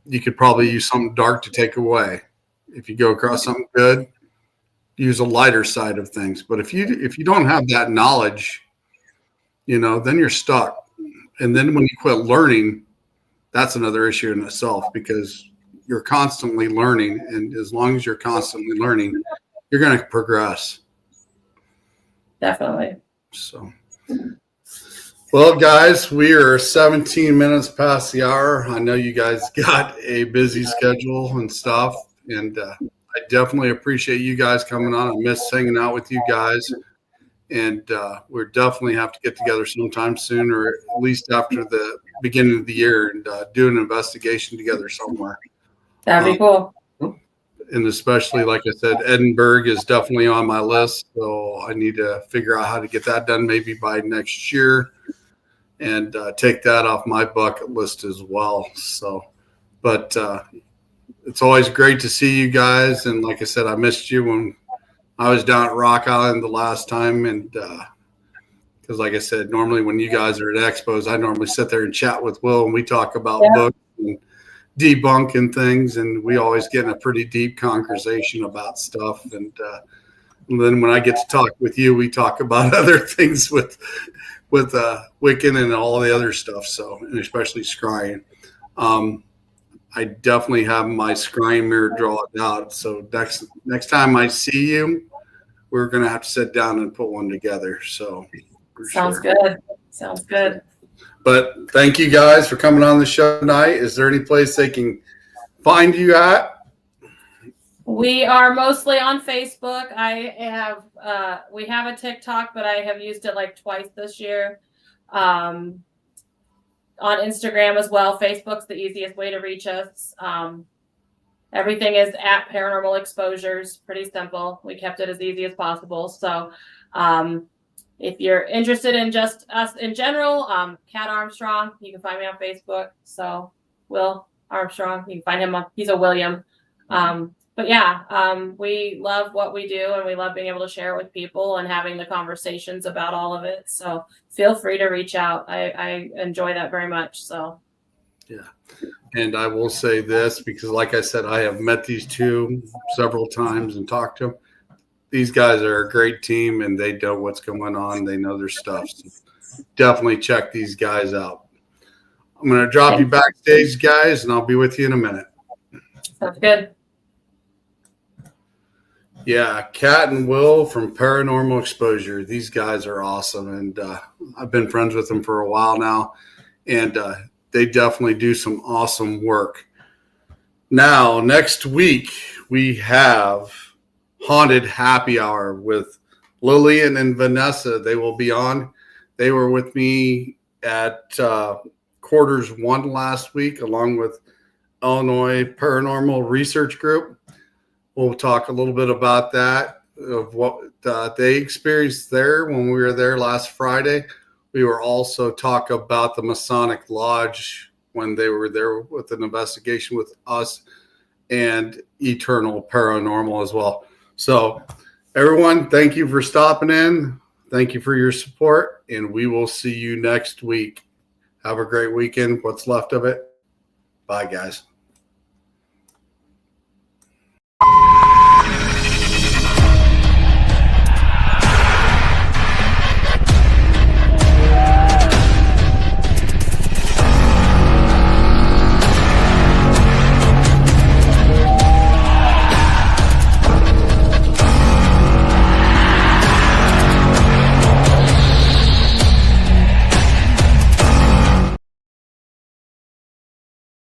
you could probably use something dark to take away. If you go across something good, use a lighter side of things. But if you don't have that knowledge, then you're stuck. And then when you quit learning, that's another issue in itself, because you're constantly learning. And as long as you're constantly learning, you're going to progress.
Definitely.
So, well, guys, we are 17 minutes past the hour. I know you guys got a busy schedule and stuff, and I definitely appreciate you guys coming on. I miss hanging out with you guys, and we definitely have to get together sometime soon, or at least after the beginning of the year, and do an investigation together somewhere.
That'd be cool.
And especially, like I said, Edinburgh is definitely on my list, so I need to figure out how to get that done maybe by next year, and take that off my bucket list as well. So, but it's always great to see you guys. And like I said, I missed you when I was down at Rock Island the last time. And because like I said, normally when you guys are at expos, I normally sit there and chat with Will, and we talk about books and debunking things. And we always get in a pretty deep conversation about stuff. And then when I get to talk with you, we talk about other things with Wiccan and all the other stuff. So, and especially scrying. I definitely have my scrying mirror drawn out. So next time I see you, we're going to have to sit down and put one together. So
Sounds good. Sounds good.
But thank you guys for coming on the show tonight. Is there any place they can find you at?
We are mostly on Facebook. We have a TikTok, but I have used it like twice this year. On Instagram as well. Facebook's the easiest way to reach us. Everything is at Paranormal Exposures. Pretty simple. We kept it as easy as possible. So if you're interested in just us in general, Cat Armstrong, you can find me on Facebook. So Will Armstrong, you can find him he's a William. But yeah, we love what we do, and we love being able to share it with people and having the conversations about all of it. So feel free to reach out. I enjoy that very much. So
yeah. And I will say this, because like I said, I have met these two several times and talked to them. These guys are a great team, and they know what's going on. They know their stuff. So definitely check these guys out. I'm going to drop you backstage, guys, and I'll be with you in a minute.
Sounds good.
Yeah, Kat and Will from Paranormal Exposure. These guys are awesome, and I've been friends with them for a while now, and they definitely do some awesome work. Now, next week, we have Haunted Happy Hour with Lillian and Vanessa. They will be on. They were with me at quarters 1 last week, along with Illinois Paranormal Research Group. We'll talk a little bit about that, of what they experienced there when we were there last Friday. We will also talk about the Masonic Lodge when they were there with an investigation with us, and Eternal Paranormal as well. So everyone, thank you for stopping in. Thank you for your support, and we will see you next week. Have a great weekend, what's left of it. Bye, guys.